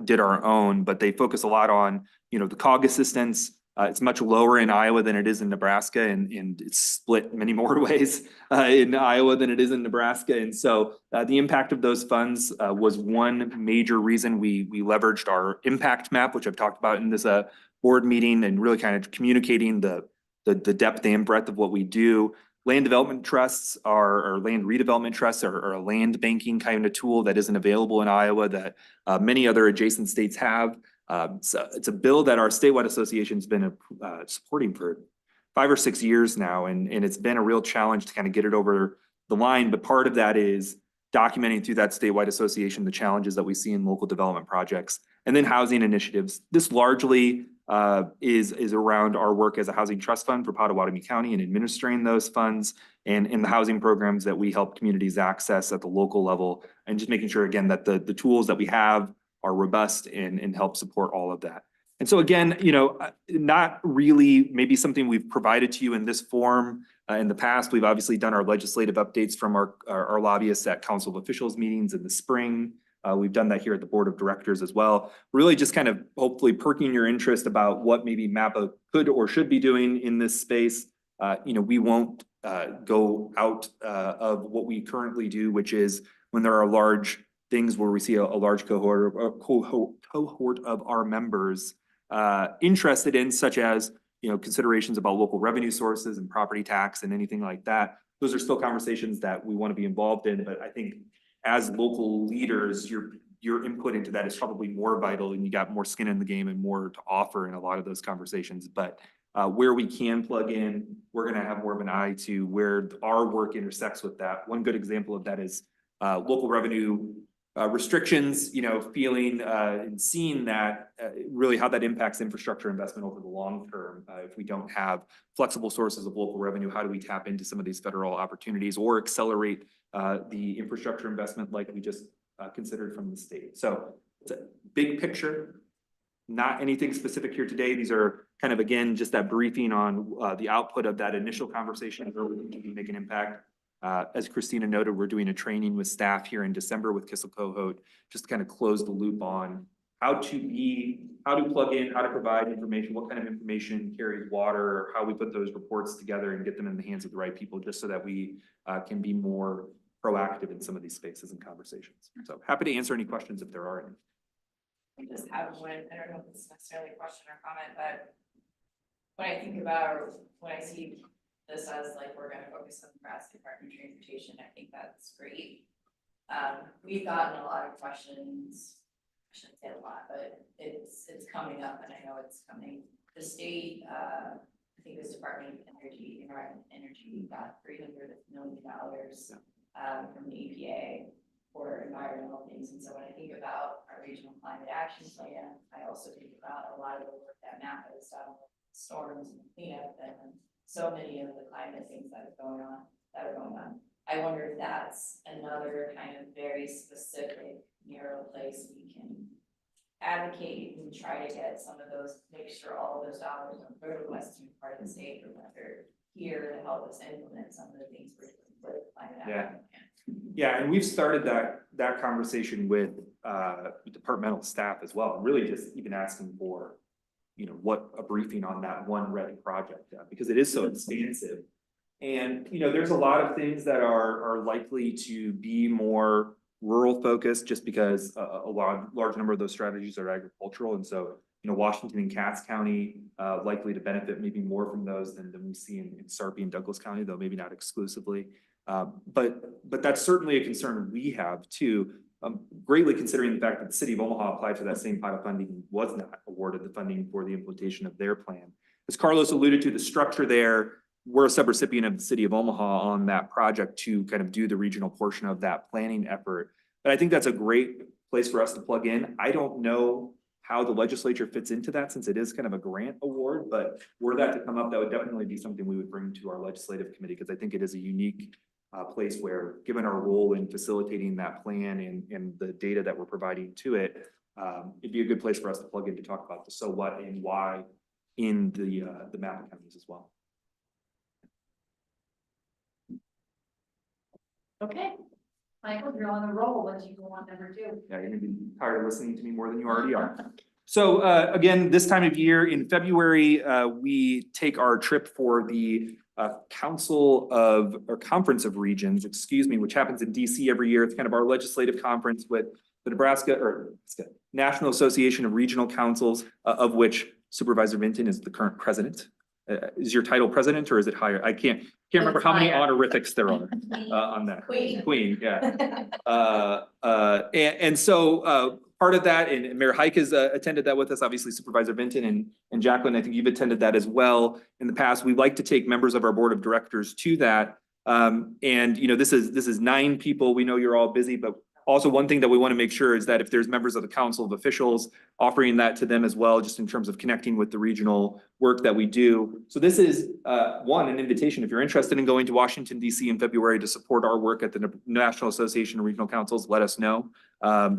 did our own, but they focus a lot on, the COG assistance. It's much lower in Iowa than it is in Nebraska, and it's split many more ways in Iowa than it is in Nebraska. And so the impact of those funds was one major reason we leveraged our impact map, which I've talked about in this board meeting, and really kind of communicating the depth and breadth of what we do. Land development trusts or land redevelopment trusts are a land banking kind of tool that isn't available in Iowa that many other adjacent states have. So it's a bill that our statewide association has been supporting for 5 or 6 years now, and it's been a real challenge to kind of get it over the line. But part of that is documenting through that statewide association the challenges that we see in local development projects, and then housing initiatives. This largely is around our work as a housing trust fund for Potawatomi County and administering those funds, and in the housing programs that we help communities access at the local level, and just making sure again that the tools that we have are robust and help support all of that. And so again, you know, not really maybe something we've provided to you in this form. In the past, we've obviously done our legislative updates from our lobbyists at council of officials meetings in the spring. We've done that here at the board of directors as well. Really just kind of hopefully perking your interest about what maybe MAPA could or should be doing in this space. You know, we won't go out of what we currently do, which is when there are large things where we see a large cohort of our members interested in, such as, you know, considerations about local revenue sources and property tax and anything like that. Those are still conversations that we want to be involved in, but I think as local leaders, your input into that is probably more vital, and you got more skin in the game and more to offer in a lot of those conversations. But where we can plug in, we're going to have more of an eye to where our work intersects with that. One good example of that is local revenue restrictions, you know, feeling and seeing that really how that impacts infrastructure investment over the long term. If we don't have flexible sources of local revenue, how do we tap into some of these federal opportunities or accelerate the infrastructure investment like we just considered from the state? So it's a big picture, not anything specific here today. These are kind of, again, just that briefing on the output of that initial conversation where we can make an impact. As Christina noted, we're doing a training with staff here in December with Kissel Cohote, just to kind of close the loop on how to plug in, how to provide information, what kind of information carries water, how we put those reports together and get them in the hands of the right people, just so that we can be more proactive in some of these spaces and conversations. So happy to answer any questions if there are any. I just have one, I don't know if it's necessarily a question or comment, but when I think about, when I see this as like, we're gonna focus on the Nebraska Department of Transportation, I think that's great. We've gotten a lot of questions, I shouldn't say a lot, but it's coming up, and I know it's coming. The state, I think this Department of Energy, Environment and Energy got $300 million from the EPA for environmental things. And so when I think about our regional climate action plan, I also think about a lot of the work that MAPA has done with storms and cleanup and so many of the climate things that are going on. I wonder if that's another kind of very specific narrow place we can advocate and try to get some of those, make sure all of those dollars don't go to the western part of the state, or that they're here to help us implement some of the things we're doing with climate action. Yeah, and we've started that conversation with departmental staff as well, really just even asking for, you know, what a briefing on that one red project, because it is so expansive. And, you know, there's a lot of things that are likely to be more rural focused, just because a large number of those strategies are agricultural. And so, you know, Washington and Cass County likely to benefit maybe more from those than we see in Sarpy and Douglas County, though maybe not exclusively. But that's certainly a concern we have too. Greatly considering the fact that the city of Omaha applied for that same pot of funding and was not awarded the funding for the implementation of their plan. As Carlos alluded to, the structure there, we're a subrecipient of the city of Omaha on that project to kind of do the regional portion of that planning effort. But I think that's a great place for us to plug in. I don't know how the legislature fits into that, since it is kind of a grant award, but were that to come up, that would definitely be something we would bring to our legislative committee, because I think it is a unique place where, given our role in facilitating that plan and the data that we're providing to it, it'd be a good place for us to plug in to talk about the so what and why in the MAPA counties as well. Okay, Michael, you're on the roll. Let's go on number 2. Yeah, you're gonna be tired of listening to me more than you already are. So again, this time of year in February, we take our trip for the Conference of Regions, which happens in DC every year. It's kind of our legislative conference with the National Association of Regional Councils, of which Supervisor Vinton is the current president. Is your title president, or is it higher? I can't remember how many honorifics there are on that. Queen, yeah. And so part of that, and Mayor Hike has attended that with us, obviously Supervisor Vinton and Jacqueline, I think you've attended that as well in the past. We like to take members of our board of directors to that. And you know, this is 9 people. We know you're all busy, but also one thing that we want to make sure is that if there's members of the Council of Officials, offering that to them as well, just in terms of connecting with the regional work that we do. So this is an invitation. If you're interested in going to Washington, DC in February to support our work at the National Association of Regional Councils, let us know.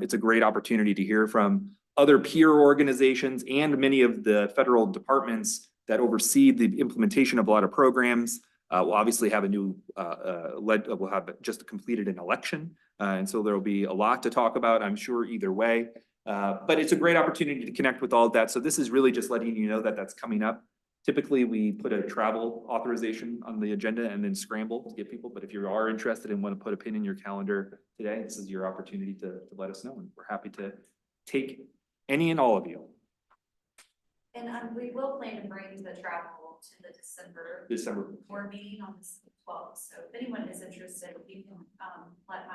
It's a great opportunity to hear from other peer organizations and many of the federal departments that oversee the implementation of a lot of programs. We'll obviously have a new, we'll have just completed an election. And so there'll be a lot to talk about, I'm sure, either way. But it's a great opportunity to connect with all of that. So this is really just letting you know that that's coming up. Typically, we put a travel authorization on the agenda and then scramble to get people. But if you are interested and want to put a pin in your calendar today, this is your opportunity to let us know. And we're happy to take any and all of you. And we will plan to bring the travel to the December board meeting on the 12th. So if anyone is interested, you can let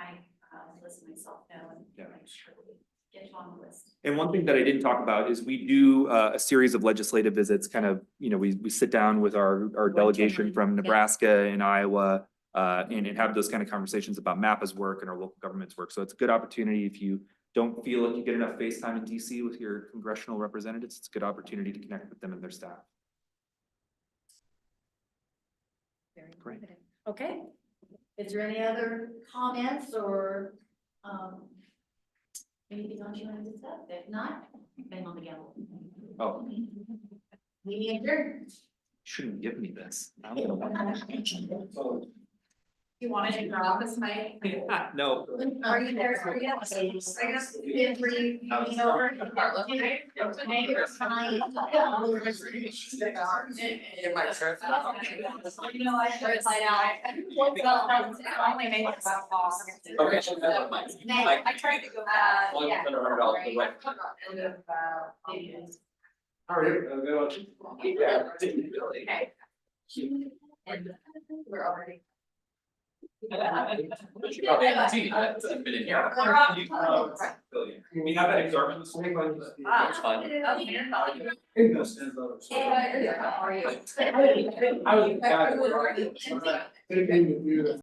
Liz and myself know and make sure we get you on the list. And one thing that I didn't talk about is we do a series of legislative visits, kind of, we sit down with our delegation from Nebraska and Iowa and have those kind of conversations about MAPA's work and our local government's work. So it's a good opportunity if you don't feel like you get enough face time in DC with your congressional representatives. It's a good opportunity to connect with them and their staff. Very Great. good. Okay. Is there any other comments or anything else you want to discuss? If not, bang on the gavel. Oh, Meeting adjourned. shouldn't give me this. I'm gonna want You want to take your office, Mike? No. Are you there? Are you there? You know, I should sign out. I only make it about loss. Okay. I tried to go. Yeah. All right, Okay. We're already. But you probably haven't seen it, it's been in here. we have that exorbitant this week, but That's fine. Oh, I was.